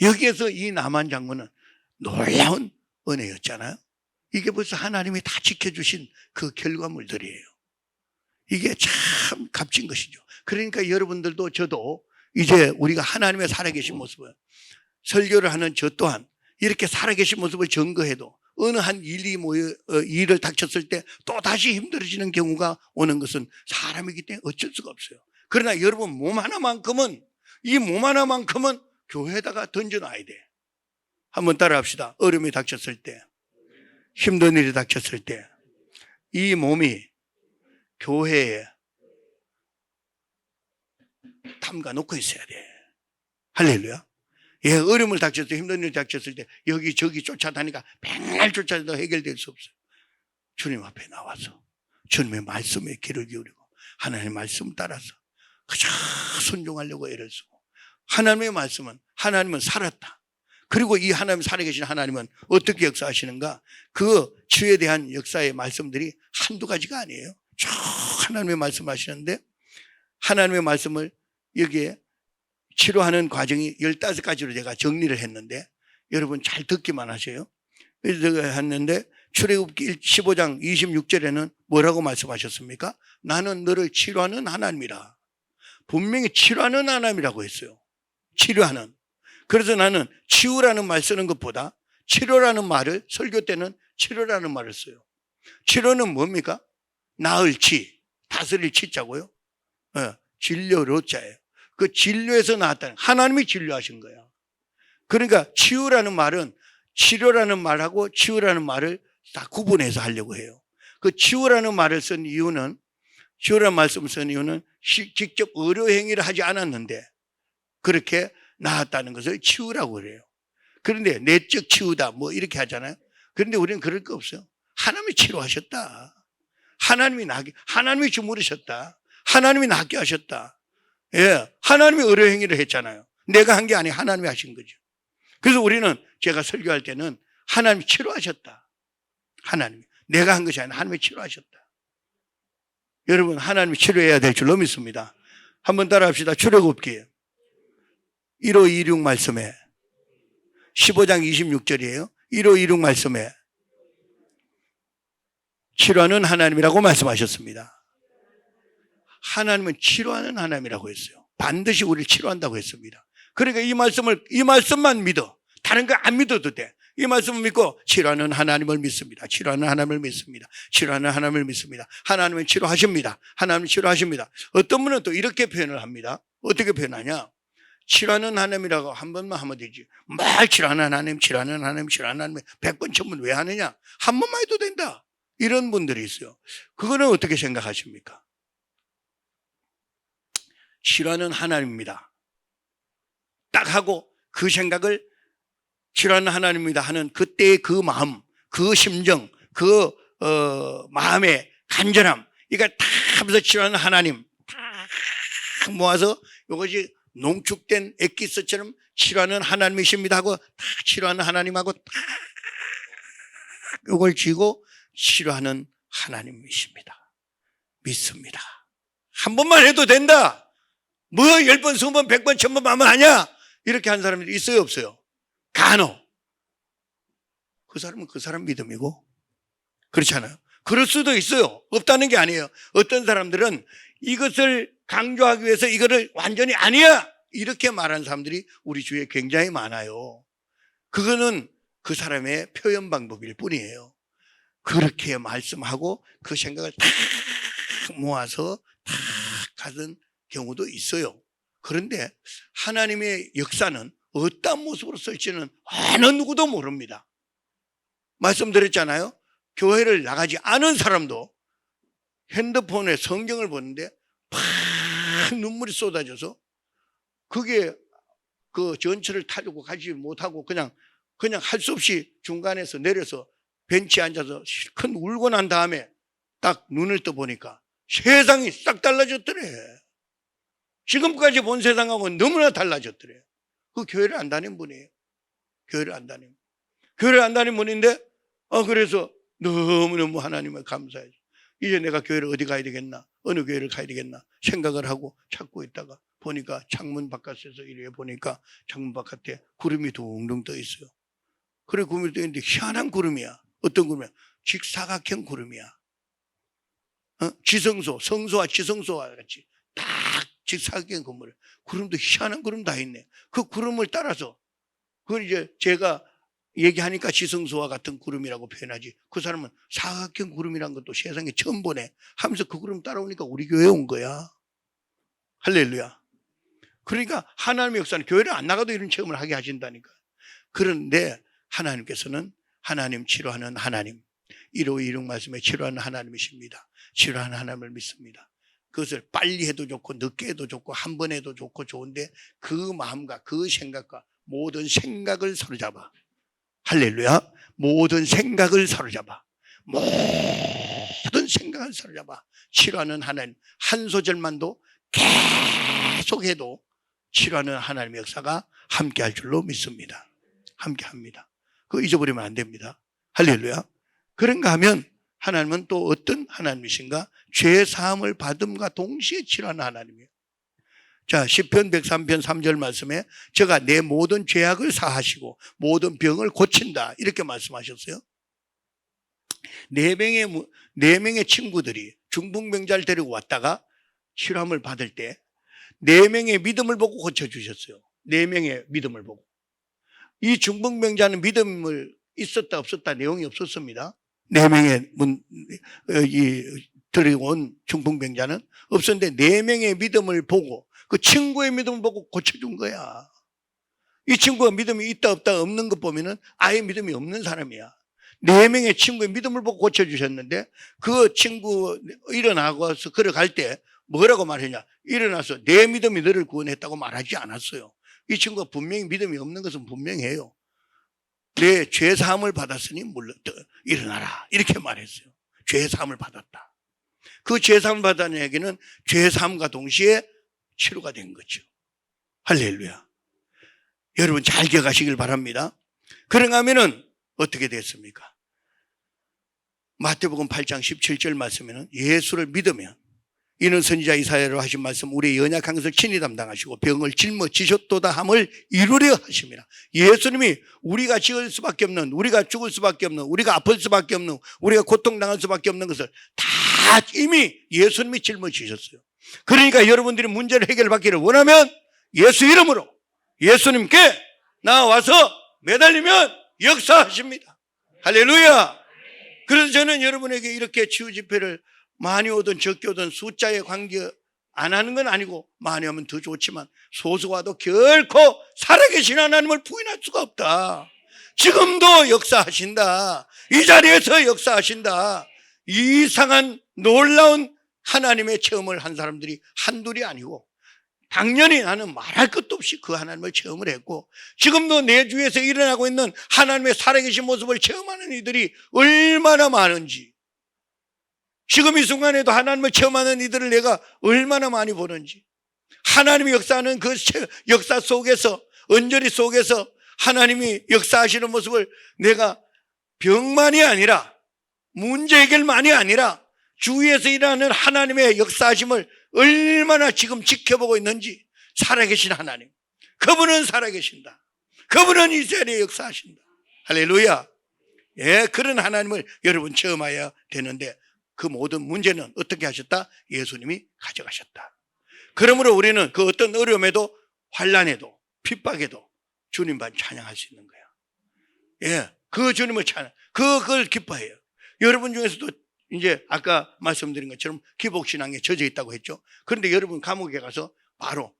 여기에서 이 나만 장군은 놀라운 은혜였잖아요. 이게 벌써 하나님이 다 지켜주신 그 결과물들이에요. 이게 참 값진 것이죠. 그러니까 여러분들도 저도 이제 우리가 하나님의 살아계신 모습을, 설교를 하는 저 또한 이렇게 살아계신 모습을 증거해도 어느 한 일을 닥쳤을 때 또 다시 힘들어지는 경우가 오는 것은 사람이기 때문에 어쩔 수가 없어요. 그러나 여러분 이 몸 하나만큼은 교회에다가 던져놔야 돼. 한번 따라합시다. 어려움이 닥쳤을 때, 힘든 일이 닥쳤을 때 이 몸이 교회에 담가 놓고 있어야 돼. 할렐루야. 예, 어려움을 닥쳤을 때, 힘든 일을 닥쳤을 때 여기저기 쫓아다니까 맨날 쫓아다녀도 해결될 수 없어요. 주님 앞에 나와서 주님의 말씀에 귀를 기울이고 하나님의 말씀 따라서 그저 순종하려고 애를 쓰고, 하나님은 살았다. 그리고 이 하나님 살아계신 하나님은 어떻게 역사하시는가? 그 주에 대한 역사의 말씀들이 한두 가지가 아니에요. 쭉 하나님의 말씀하시는데, 하나님의 말씀을 여기에 치료하는 과정이 15가지로 제가 정리를 했는데 여러분 잘 듣기만 하세요. 그래서 제가 했는데 출애굽기 15장 26절에는 뭐라고 말씀하셨습니까? 나는 너를 치료하는 하나님이라. 분명히 치료하는 하나님이라고 했어요. 치료하는. 그래서 나는 치유라는 말 쓰는 것보다 치료라는 말을, 설교 때는 치료라는 말을 써요. 치료는 뭡니까? 나을 치, 다스릴 치자고요. 진료로 자예요. 그 진료에서 나왔다는, 하나님이 진료하신 거야. 그러니까 치유라는 말은 치료라는 말하고 치유라는 말을 다 구분해서 하려고 해요. 그 치유라는 말을 쓴 이유는, 치유라는 말씀을 쓴 이유는 직접 의료 행위를 하지 않았는데 그렇게 나았다는 것을 치유라고 그래요. 그런데 내적 치유다 뭐 이렇게 하잖아요. 그런데 우리는 그럴 거 없어요. 하나님이 치료하셨다. 하나님이 주무르셨다. 하나님이 낫게 하셨다. 예, 하나님이 의료 행위를 했잖아요. 내가 한 게 아니고 하나님이 하신 거죠. 그래서 우리는, 제가 설교할 때는 하나님이 치료하셨다. 내가 한 것이 아니라 하나님이 치료하셨다. 여러분, 하나님이 치료해야 될 줄로 믿습니다. 한번 따라합시다. 출애굽기 1526 말씀에 15장 26절이에요. 1526 말씀에 치료하는 하나님이라고 말씀하셨습니다. 하나님은 치료하는 하나님이라고 했어요. 반드시 우리를 치료한다고 했습니다. 그러니까 이 말씀만 믿어. 다른 거 안 믿어도 돼. 이 말씀을 믿고 치료하는 하나님을 믿습니다. 치료하는 하나님을 믿습니다. 치료하는 하나님을 믿습니다. 하나님은 치료하십니다. 하나님은 치료하십니다. 어떤 분은 또 이렇게 표현을 합니다. 어떻게 표현하냐? 치료하는 하나님이라고 한 번만 하면 되지. 말 치료하는 하나님, 치료하는 하나님, 치료하는 하나님 100번, 1000번 왜 하느냐? 한 번만 해도 된다. 이런 분들이 있어요. 그거는 어떻게 생각하십니까? 치료하는 하나님입니다. 딱 하고 그 생각을 치료하는 하나님입니다 하는 그때의 그 마음, 그 심정, 그 마음의 간절함, 이걸 다 하면서 치료하는 하나님 다 모아서 이것이 농축된 엑기스처럼 치료하는 하나님이십니다 하고 다 치료하는 하나님하고 다 이걸 쥐고 치료하는 하나님이십니다. 믿습니다. 한 번만 해도 된다. 뭐 10번, 20번, 100번, 1000번 하면 하냐? 이렇게 한 사람이 있어요, 없어요? 간혹. 그 사람은 그 사람 믿음이고 그렇잖아요. 그럴 수도 있어요. 없다는 게 아니에요. 어떤 사람들은 이것을 강조하기 위해서 이거를 완전히 아니야 이렇게 말하는 사람들이 우리 주위에 굉장히 많아요. 그거는 그 사람의 표현 방법일 뿐이에요. 그렇게 말씀하고 그 생각을 다 모아서 다 가는 경우도 있어요. 그런데 하나님의 역사는 어떤 모습으로 쓸지는 어느 누구도 모릅니다. 말씀드렸잖아요. 교회를 나가지 않은 사람도 핸드폰에 성경을 보는데 팍 눈물이 쏟아져서 그게 그 전철을 타려고 가지 못하고 그냥 할 수 없이 중간에서 내려서 벤치에 앉아서 실컷 울고 난 다음에 딱 눈을 떠보니까 세상이 싹 달라졌더래. 지금까지 본 세상하고 너무나 달라졌더래. 그 교회를 안 다닌 분이에요. 교회를 안 다닌 분인데 그래서 너무너무 하나님을 감사해요. 이제 내가 교회를 어디 가야 되겠나, 어느 교회를 가야 되겠나 생각을 하고 찾고 있다가 보니까 창문 바깥에서 이래 보니까 창문 바깥에 구름이 둥둥 떠 있어요. 그래 구름이 떠 있는데 희한한 구름이야. 어떤 구름이야? 직사각형 구름이야. 지성소, 성소와 지성소와 같이 딱 직사각형 건물. 구름도 희한한 구름 다 있네. 그 구름을 따라서 그걸 이제 제가 얘기하니까 지성소와 같은 구름이라고 표현하지. 그 사람은 사각형 구름이란 것도 세상에 처음 보네 하면서 그 구름 따라오니까 우리 교회에 온 거야. 할렐루야. 그러니까 하나님의 역사는 교회를 안 나가도 이런 체험을 하게 하신다니까. 그런데 하나님께서는 하나님 치료하는 하나님, 1526 말씀에 치료하는 하나님이십니다. 치료하는 하나님을 믿습니다. 그것을 빨리 해도 좋고 늦게 해도 좋고 한 번 해도 좋고 좋은데 그 마음과 그 생각과 모든 생각을 사로잡아. 할렐루야. 모든 생각을 사로잡아. 모든 생각을 사로잡아. 치료하는 하나님. 한 소절만도 계속해도 치료하는 하나님의 역사가 함께 할 줄로 믿습니다. 함께 합니다. 그거 잊어버리면 안 됩니다. 할렐루야. 그런가 하면 하나님은 또 어떤 하나님이신가? 죄 사함을 받음과 동시에 치료하는 하나님이에요. 자, 시편 103편 3절 말씀에 저가 내 모든 죄악을 사하시고 모든 병을 고친다 이렇게 말씀하셨어요. 네 명의 친구들이 중풍병자를 데리고 왔다가 치료함을 받을 때 4명의 믿음을 보고 고쳐주셨어요. 4명의 믿음을 보고. 이 중풍병자는 믿음을 있었다 없었다 내용이 없었습니다. 4명의 데리고 온 중풍병자는 없었는데 4명의 믿음을 보고 그 친구의 믿음을 보고 고쳐준 거야. 이 친구가 믿음이 있다 없다 없는 것 보면은 아예 믿음이 없는 사람이야. 4명의 친구의 믿음을 보고 고쳐주셨는데 그 친구 일어나고서 걸어갈 때 뭐라고 말했냐? 일어나서 내 믿음이 너를 구원했다고 말하지 않았어요. 이 친구가 분명히 믿음이 없는 것은 분명해요. 내 죄사함을 받았으니 물론 일어나라 이렇게 말했어요. 죄사함을 받았다. 그 죄사함을 받았다는 얘기는 죄사함과 동시에 치료가 된 거죠. 할렐루야. 여러분 잘 기억하시길 바랍니다. 그런가 하면은 어떻게 됐습니까? 마태복음 8장 17절 말씀에는 예수를 믿으면 이는 선지자 이사야로 하신 말씀 우리의 연약한 것을 친히 담당하시고 병을 짊어지셨도다 함을 이루려 하십니다. 예수님이 우리가 지을 수밖에 없는, 우리가 죽을 수밖에 없는, 우리가 아플 수밖에 없는, 우리가 고통당할 수밖에 없는 것을 다 이미 예수님이 짊어지셨어요. 그러니까 여러분들이 문제를 해결받기를 원하면 예수 이름으로 예수님께 나와서 매달리면 역사하십니다. 할렐루야. 그래서 저는 여러분에게 이렇게 치유 집회를 많이 오든 적게 오든 숫자에 관계 안 하는 건 아니고 많이 하면 더 좋지만 소수와도 결코 살아계신 하나님을 부인할 수가 없다. 지금도 역사하신다. 이 자리에서 역사하신다. 이상한 놀라운 하나님의 체험을 한 사람들이 한둘이 아니고, 당연히 나는 말할 것도 없이 그 하나님을 체험을 했고, 지금도 내 주위에서 일어나고 있는 하나님의 살아계신 모습을 체험하는 이들이 얼마나 많은지, 지금 이 순간에도 하나님을 체험하는 이들을 내가 얼마나 많이 보는지, 하나님이 역사하는 그 역사 속에서, 언저리 속에서 하나님이 역사하시는 모습을 내가 병만이 아니라, 문제 해결만이 아니라 주위에서 일하는 하나님의 역사하심을 얼마나 지금 지켜보고 있는지. 살아계신 하나님, 그분은 살아계신다. 그분은 이스라엘에 역사하신다. 할렐루야. 예, 그런 하나님을 여러분 체험해야 되는데, 그 모든 문제는 어떻게 하셨다? 예수님이 가져가셨다. 그러므로 우리는 그 어떤 어려움에도, 환난에도, 핍박에도 주님만 찬양할 수 있는 거야. 예, 그 주님을 그걸 기뻐해요. 여러분 중에서도 이제 아까 말씀드린 것처럼 기복신앙에 젖어 있다고 했죠. 그런데 여러분 감옥에 가서 바로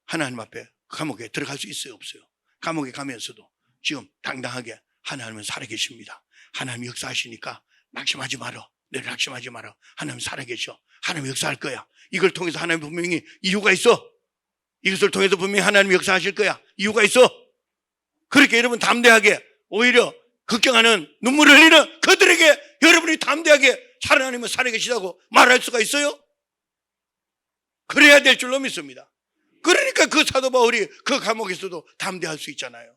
하나님 앞에 감옥에 들어갈 수 있어요, 없어요? 감옥에 가면서도 지금 당당하게 하나님은 살아계십니다. 하나님 역사하시니까 낙심하지 마라. 내를 낙심하지 마라. 하나님 살아계셔. 하나님 역사할 거야. 이걸 통해서 하나님 분명히 이유가 있어. 이것을 통해서 분명히 하나님 역사하실 거야. 이유가 있어. 그렇게 여러분 담대하게, 오히려 걱정하는, 눈물을 흘리는 그들에게 여러분이 담대하게 하나님은 살아계시다고 말할 수가 있어요? 그래야 될 줄로 믿습니다. 그러니까 그 사도 바울이 그 감옥에서도 담대할 수 있잖아요.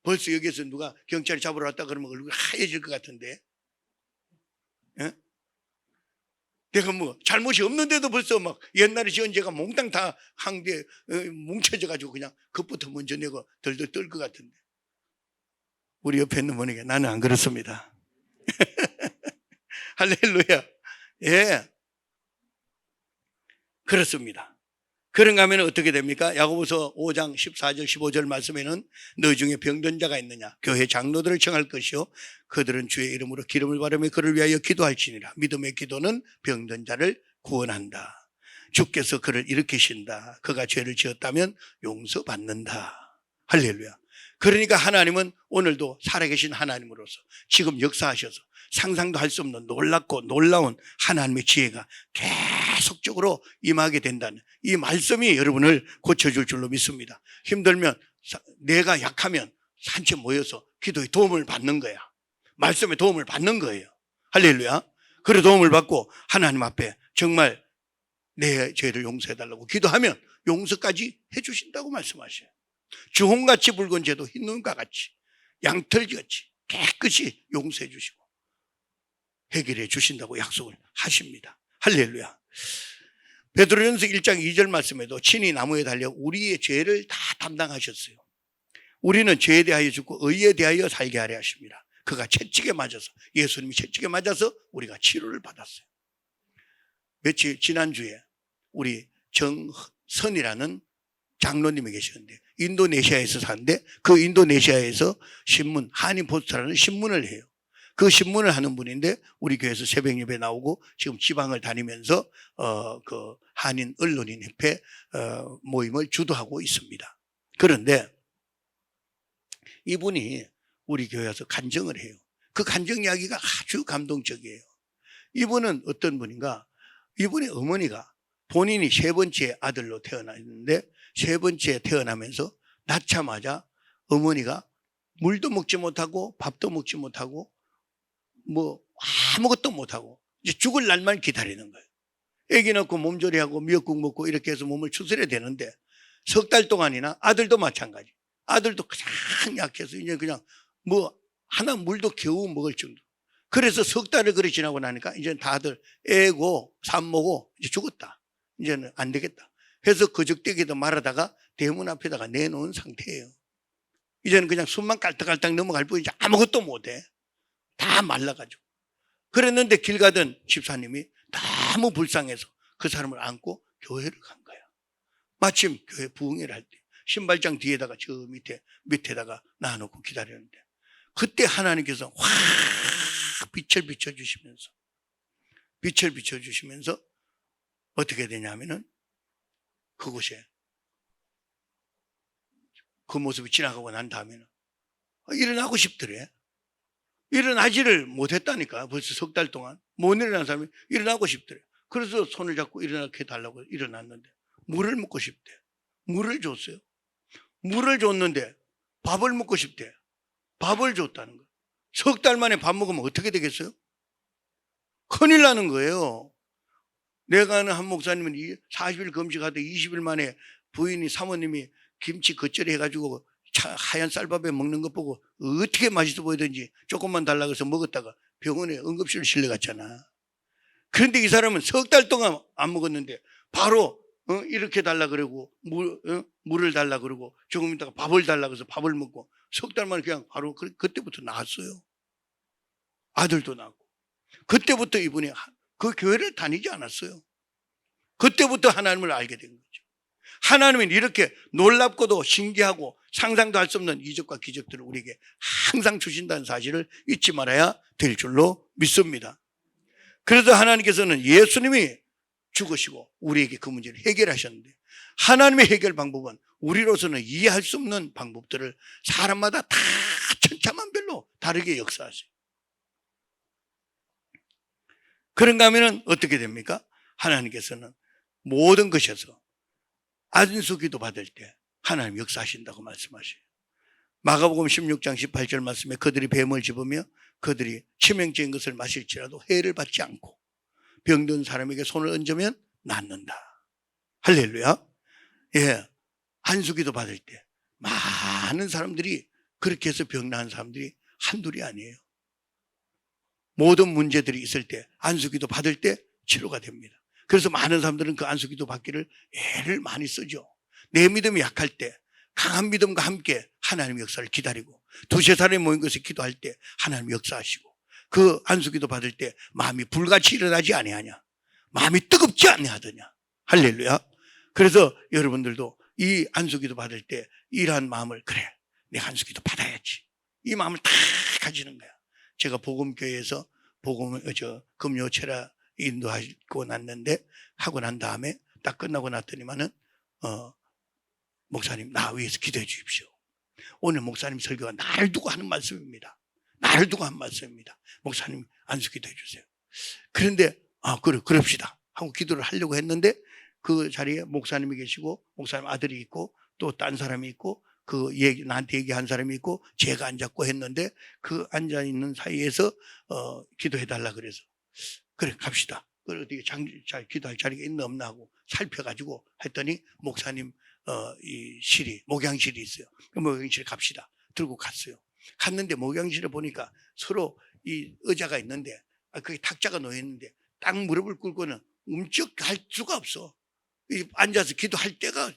벌써 여기에서 누가 경찰이 잡으러 왔다 그러면 얼굴이 하얘질 것 같은데, 예? 내가 뭐 잘못이 없는데도 벌써 막 옛날에 지은 죄가 몽땅 다 한게 뭉쳐져 가지고 그냥 그것부터 먼저 내고 덜덜 떨 것 같은데, 우리 옆에 있는 분에게 나는 안 그렇습니다. 할렐루야. 예, 그렇습니다. 그런가 하면 어떻게 됩니까? 야고보서 5장 14절 15절 말씀에는 너희 중에 병든 자가 있느냐? 교회 장로들을 청할 것이요 그들은 주의 이름으로 기름을 바르며 그를 위하여 기도할지니라. 믿음의 기도는 병든 자를 구원한다. 주께서 그를 일으키신다. 그가 죄를 지었다면 용서받는다. 할렐루야. 그러니까 하나님은 오늘도 살아계신 하나님으로서 지금 역사하셔서 상상도 할 수 없는 놀랍고 놀라운 하나님의 지혜가 계속적으로 임하게 된다는 이 말씀이 여러분을 고쳐줄 줄로 믿습니다. 힘들면, 내가 약하면 한채 모여서 기도에 도움을 받는 거야. 말씀에 도움을 받는 거예요. 할렐루야. 그래 도움을 받고 하나님 앞에 정말 내 죄를 용서해달라고 기도하면 용서까지 해주신다고 말씀하셔요. 주홍같이 붉은 죄도 흰눈과 같이 양털같이 깨끗이 용서해 주시고 해결해 주신다고 약속을 하십니다. 할렐루야. 베드로전서 1장 2절 말씀에도 친히 나무에 달려 우리의 죄를 다 담당하셨어요. 우리는 죄에 대하여 죽고 의에 대하여 살게 하려 하십니다. 그가 채찍에 맞아서, 예수님이 채찍에 맞아서 우리가 치료를 받았어요. 며칠 지난주에 우리 정선이라는 장로님이 계셨는데 인도네시아에서 사는데, 그 인도네시아에서 신문, 한인포스트라는 신문을 해요. 그 신문을 하는 분인데 우리 교회에서 새벽 예배 나오고 지금 지방을 다니면서 그 한인 언론인 협회 모임을 주도하고 있습니다. 그런데 이분이 우리 교회에서 간증을 해요. 그 간증 이야기가 아주 감동적이에요. 이분은 어떤 분인가? 이분의 어머니가 본인이 세 번째 아들로 태어났는데, 세 번째 태어나면서 낳자마자 어머니가 물도 먹지 못하고 밥도 먹지 못하고 뭐 아무것도 못하고 이제 죽을 날만 기다리는 거예요. 애기 낳고 몸조리하고 미역국 먹고 이렇게 해서 몸을 추스려야 되는데, 석 달 동안이나, 아들도 마찬가지. 아들도 그냥 약해서 이제 그냥 뭐 하나 물도 겨우 먹을 정도. 그래서 석 달을 그리 지나고 나니까 이제 다들 애고 산모고 이제 죽었다. 이제는 안 되겠다. 그래서 거적대기도 말하다가 대문 앞에다가 내놓은 상태예요. 이제는 그냥 숨만 깔딱깔딱 넘어갈 뿐이지 아무것도 못해. 다 말라가지고. 그랬는데 길 가던 집사님이 너무 불쌍해서 그 사람을 안고 교회를 간 거야. 마침 교회 부흥회를 할 때 신발장 뒤에다가 저 밑에다가 놔놓고 기다렸는데, 그때 하나님께서 확 빛을 비춰주시면서 어떻게 되냐면은 그곳에 그 모습이 지나가고 난 다음에는 일어나고 싶더래. 일어나지를 못했다니까. 벌써 석 달 동안 못 일어난 사람이 일어나고 싶더래. 그래서 손을 잡고 일어나게 해달라고 일어났는데 물을 먹고 싶대. 물을 줬어요. 물을 줬는데 밥을 먹고 싶대. 밥을 줬다는 거예요. 석 달 만에 밥 먹으면 어떻게 되겠어요? 큰일 나는 거예요. 내가 아는 한 목사님은 40일 금식하다 20일 만에 부인이 사모님이 김치 겉절이 해가지고 하얀 쌀밥에 먹는 것 보고 어떻게 맛있어 보이든지 조금만 달라고 해서 먹었다가 병원에 응급실로 실려갔잖아. 그런데 이 사람은 석 달 동안 안 먹었는데 바로 이렇게 달라 그러고 물을 달라 그러고 조금 있다가 밥을 달라 그래서 밥을 먹고 석 달 만에 그냥 바로 그때부터 나았어요. 아들도 낳고. 그때부터 이분이 그 교회를 다니지 않았어요. 그때부터 하나님을 알게 된 거죠. 하나님은 이렇게 놀랍고도 신기하고 상상도 할 수 없는 이적과 기적들을 우리에게 항상 주신다는 사실을 잊지 말아야 될 줄로 믿습니다. 그래서 하나님께서는 예수님이 죽으시고 우리에게 그 문제를 해결하셨는데 하나님의 해결 방법은 우리로서는 이해할 수 없는 방법들을 사람마다 다 천차만별로 다르게 역사하세요. 그런가 하면 어떻게 됩니까? 하나님께서는 모든 것에서 안수기도 받을 때 하나님 역사하신다고 말씀하셔요. 마가복음 16장 18절 말씀에 그들이 뱀을 집으며 그들이 치명적인 것을 마실지라도 해를 받지 않고 병든 사람에게 손을 얹으면 낫는다. 할렐루야. 예, 안수기도 받을 때 많은 사람들이 그렇게 해서 병 나은 사람들이 한둘이 아니에요. 모든 문제들이 있을 때 안수기도 받을 때 치료가 됩니다. 그래서 많은 사람들은 그 안수기도 받기를 애를 많이 쓰죠. 내 믿음이 약할 때 강한 믿음과 함께 하나님의 역사를 기다리고 두세 사람이 모인 것에 기도할 때 하나님 역사하시고 그 안수기도 받을 때 마음이 불같이 일어나지 아니하냐, 마음이 뜨겁지 아니하더냐. 할렐루야. 그래서 여러분들도 이 안수기도 받을 때 이러한 마음을 그래 내가 안수기도 받아야지 이 마음을 다 가지는 거야. 제가 복음교회에서 금요 철야 인도하고 났는데 하고 난 다음에 딱 끝나고 났더니만은 목사님 나 위해서 기도해 주십시오. 오늘 목사님 설교가 나를 두고 하는 말씀입니다. 나를 두고 한 말씀입니다. 목사님 안수기도 해주세요. 그런데 그럽시다 하고 기도를 하려고 했는데 그 자리에 목사님이 계시고 목사님 아들이 있고 또 딴 사람이 있고 나한테 얘기한 사람이 있고 제가 앉았고 했는데 그 앉아있는 사이에서 기도해달라 그래서 그래 갑시다. 어떻게 기도할 자리가 있나 없나 하고 살펴가지고 했더니 목사님 이 목양실이 있어요. 그 목양실에 갑시다. 들고 갔어요. 갔는데 목양실에 보니까 서로 이 의자가 있는데 거기 탁자가 놓여있는데 딱 무릎을 꿇고는 움쩍할 수가 없어. 앉아서 기도할 때가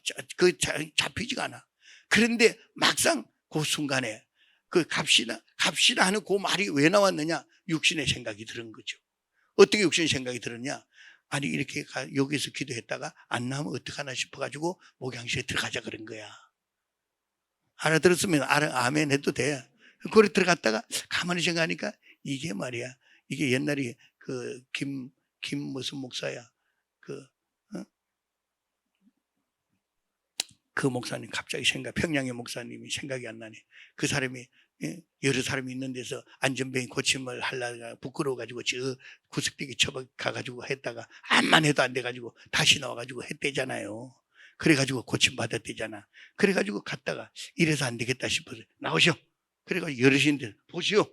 잡히지가 않아. 그런데 막상 그 순간에 갑시다 하는 그 말이 왜 나왔느냐? 육신의 생각이 들은 거죠. 어떻게 육신의 생각이 들었냐? 아니 이렇게 여기서 기도했다가 안 나오면 어떡하나 싶어가지고 목양실에 들어가자 그런 거야. 알아들었으면 아멘 해도 돼. 거기 들어갔다가 가만히 생각하니까 이게 말이야. 이게 옛날에 김 무슨 목사야. 그 목사님 갑자기 평양의 목사님이 생각이 안 나네. 그 사람이 여러 사람이 있는 데서 안전병이 고침을 하려다가 부끄러워가지고 저 구석대기 쳐가가지고 했다가 암만 해도 안 돼가지고 다시 나와가지고 했대잖아요. 그래가지고 고침 받았대잖아. 그래가지고 갔다가 이래서 안 되겠다 싶어서 나오셔. 그래가지고 여럿인데 보시오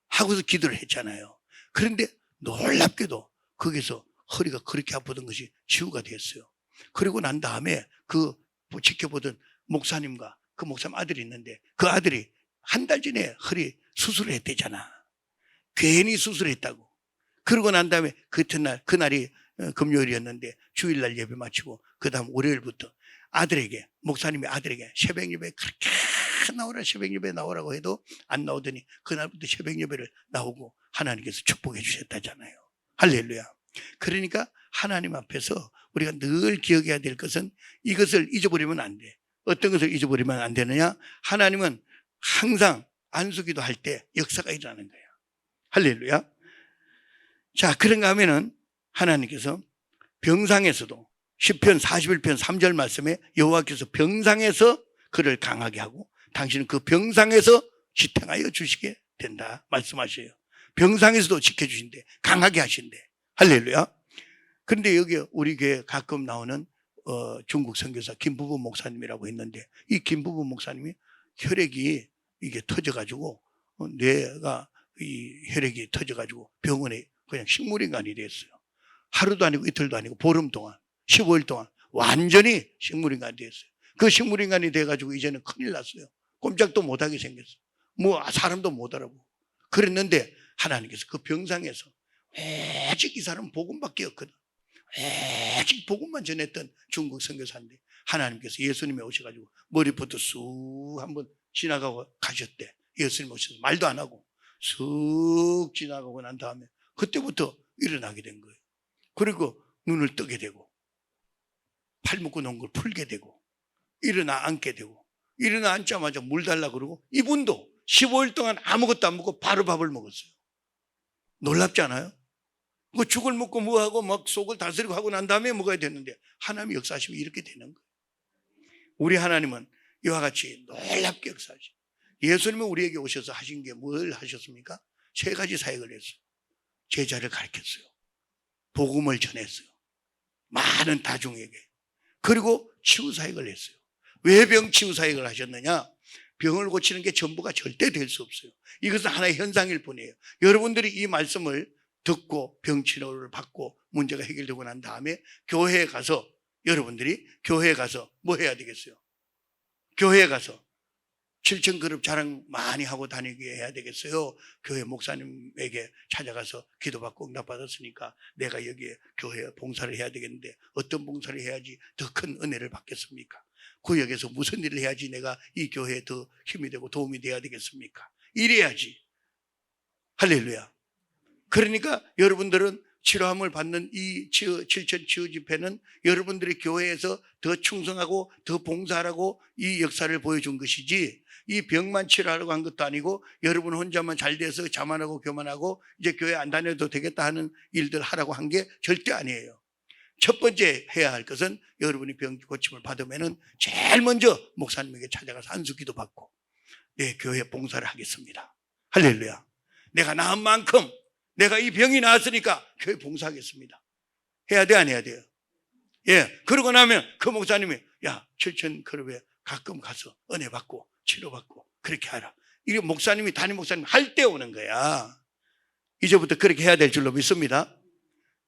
하고서 기도를 했잖아요. 그런데 놀랍게도 거기서 허리가 그렇게 아프던 것이 치유가 됐어요. 그리고 난 다음에 지켜보던 목사님과 그 목사님 아들이 있는데 그 아들이 한 달 전에 허리 수술을 했대잖아. 괜히 수술했다고. 그러고 난 다음에 그날이 금요일이었는데 주일날 예배 마치고 그 다음 월요일부터 목사님이 아들에게 새벽 예배 그렇게 새벽 예배 나오라고 해도 안 나오더니 그날부터 새벽 예배를 나오고 하나님께서 축복해 주셨다잖아요. 할렐루야. 그러니까 하나님 앞에서 우리가 늘 기억해야 될 것은 이것을 잊어버리면 안 돼. 어떤 것을 잊어버리면 안 되느냐? 하나님은 항상 안수기도 할 때 역사가 일어나는 거예요. 할렐루야. 자, 그런가 하면은 하나님께서 병상에서도 시편 41편 3절 말씀에 여호와께서 병상에서 그를 강하게 하고 당신은 그 병상에서 지탱하여 주시게 된다 말씀하셔요. 병상에서도 지켜주신대. 강하게 하신대. 할렐루야. 그런데 여기 우리 교회 가끔 나오는 중국 선교사 김부부 목사님이라고 있는데, 이 김부부 목사님이 혈액이 이게 터져가지고 뇌가 이 혈액이 터져가지고 병원에 그냥 식물인간이 됐어요. 하루도 아니고 이틀도 아니고 보름 동안 15일 동안 완전히 식물인간이 됐어요. 그 식물인간이 돼가지고 이제는 큰일 났어요. 꼼짝도 못하게 생겼어요. 뭐 사람도 못 알아보고 그랬는데, 하나님께서 그 병상에서 오직 이 사람은 복음밖에 없거든. 오직 복음만 전했던 중국 선교사인데, 하나님께서 예수님이 오셔가지고 머리부터 쑥 한번 지나가고 가셨대. 예수님 오셔서 말도 안 하고 쑥 지나가고 난 다음에 그때부터 일어나게 된 거예요. 그리고 눈을 뜨게 되고 팔 묶고 놓은 걸 풀게 되고 일어나 앉게 되고, 일어나 앉자마자 물 달라 그러고, 이분도 15일 동안 아무것도 안 먹고 바로 밥을 먹었어요. 놀랍지 않아요? 그 죽을 먹고 뭐하고 막 속을 다스리고 하고 난 다음에 먹어야 되는데, 하나님의 역사하시면 이렇게 되는 거예요. 우리 하나님은 이와 같이 놀랍게 역사하시죠. 예수님은 우리에게 오셔서 하신 게 뭘 하셨습니까? 3가지 사역을 했어요. 제자를 가르쳤어요. 복음을 전했어요. 많은 다중에게. 그리고 치유 사역을 했어요. 왜 병 치유 사역을 하셨느냐? 병을 고치는 게 전부가 절대 될 수 없어요. 이것은 하나의 현상일 뿐이에요. 여러분들이 이 말씀을 듣고 병 치료를 받고 문제가 해결되고 난 다음에 교회에 가서, 여러분들이 교회에 가서 뭐 해야 되겠어요? 교회에 가서 7천 그룹 자랑 많이 하고 다니게 해야 되겠어요? 교회 목사님에게 찾아가서 기도받고 응답받았으니까 내가 여기에 교회에 봉사를 해야 되겠는데 어떤 봉사를 해야지 더 큰 은혜를 받겠습니까? 구역에서 무슨 일을 해야지 내가 이 교회에 더 힘이 되고 도움이 돼야 되겠습니까? 이래야지. 할렐루야. 그러니까 여러분들은 치료함을 받는 이 7천 치유 집회는 여러분들이 교회에서 더 충성하고 더 봉사하라고 이 역사를 보여준 것이지, 이 병만 치료하려고 한 것도 아니고 여러분 혼자만 잘 돼서 자만하고 교만하고 이제 교회 안 다녀도 되겠다 하는 일들 하라고 한 게 절대 아니에요. 첫 번째 해야 할 것은, 여러분이 병 고침을 받으면은 제일 먼저 목사님에게 찾아가서 안수기도 받고 내 교회 봉사를 하겠습니다. 할렐루야. 내가 나은 만큼 내가 이 병이 나았으니까 교회 봉사하겠습니다. 해야 돼, 안 해야 돼요? 예. 그러고 나면 그 목사님이, 야, 7천 그룹에 가끔 가서 은혜 받고 치료받고 그렇게 하라. 이게 목사님이, 담임 목사님 할 때 오는 거야. 이제부터 그렇게 해야 될 줄로 믿습니다.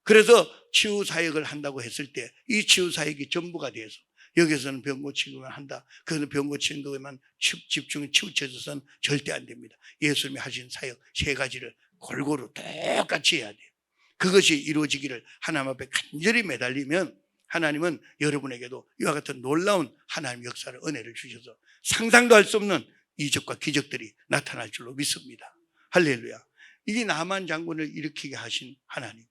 그래서 치유 사역을 한다고 했을 때 이 치유 사역이 전부가 돼서 여기서는 병 고치기만 한다, 그래서 병 고치는 것에만 집중이 치우쳐져서는 절대 안 됩니다. 예수님이 하신 사역 3가지를 골고루 똑같이 해야 돼요. 그것이 이루어지기를 하나님 앞에 간절히 매달리면 하나님은 여러분에게도 이와 같은 놀라운 하나님의 역사를, 은혜를 주셔서 상상도 할 수 없는 이적과 기적들이 나타날 줄로 믿습니다. 할렐루야. 이 나만 장군을 일으키게 하신 하나님,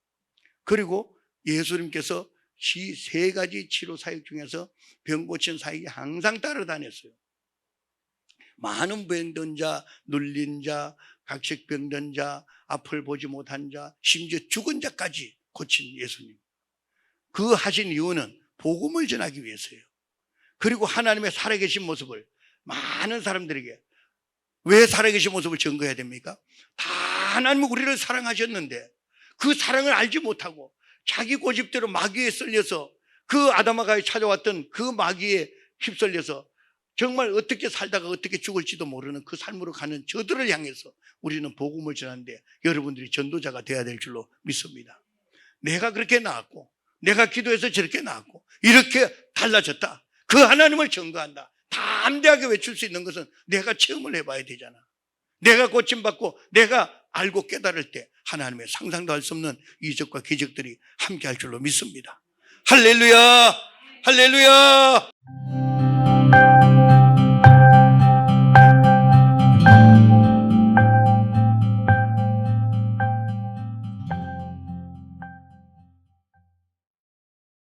그리고 예수님께서 이 3가지 치료 사역 중에서 병 고치는 사역이 항상 따라다녔어요. 많은 병든 자, 눌린 자, 각식병든 자, 앞을 보지 못한 자, 심지어 죽은 자까지 고친 예수님. 그 하신 이유는 복음을 전하기 위해서예요. 그리고 하나님의 살아계신 모습을 많은 사람들에게, 왜 살아계신 모습을 증거해야 됩니까? 다 하나님은 우리를 사랑하셨는데 그 사랑을 알지 못하고 자기 고집대로 마귀에 썰려서, 그 아담아가에 찾아왔던 그 마귀에 휩쓸려서 정말 어떻게 살다가 어떻게 죽을지도 모르는 그 삶으로 가는 저들을 향해서 우리는 복음을 전하는데 여러분들이 전도자가 되어야 될 줄로 믿습니다. 내가 그렇게 나왔고 내가 기도해서 저렇게 나왔고 이렇게 달라졌다, 그 하나님을 증거한다, 담대하게 외칠 수 있는 것은 내가 체험을 해봐야 되잖아. 내가 고침받고 내가 알고 깨달을 때 하나님의 상상도 할 수 없는 이적과 기적들이 함께 할 줄로 믿습니다. 할렐루야, 할렐루야.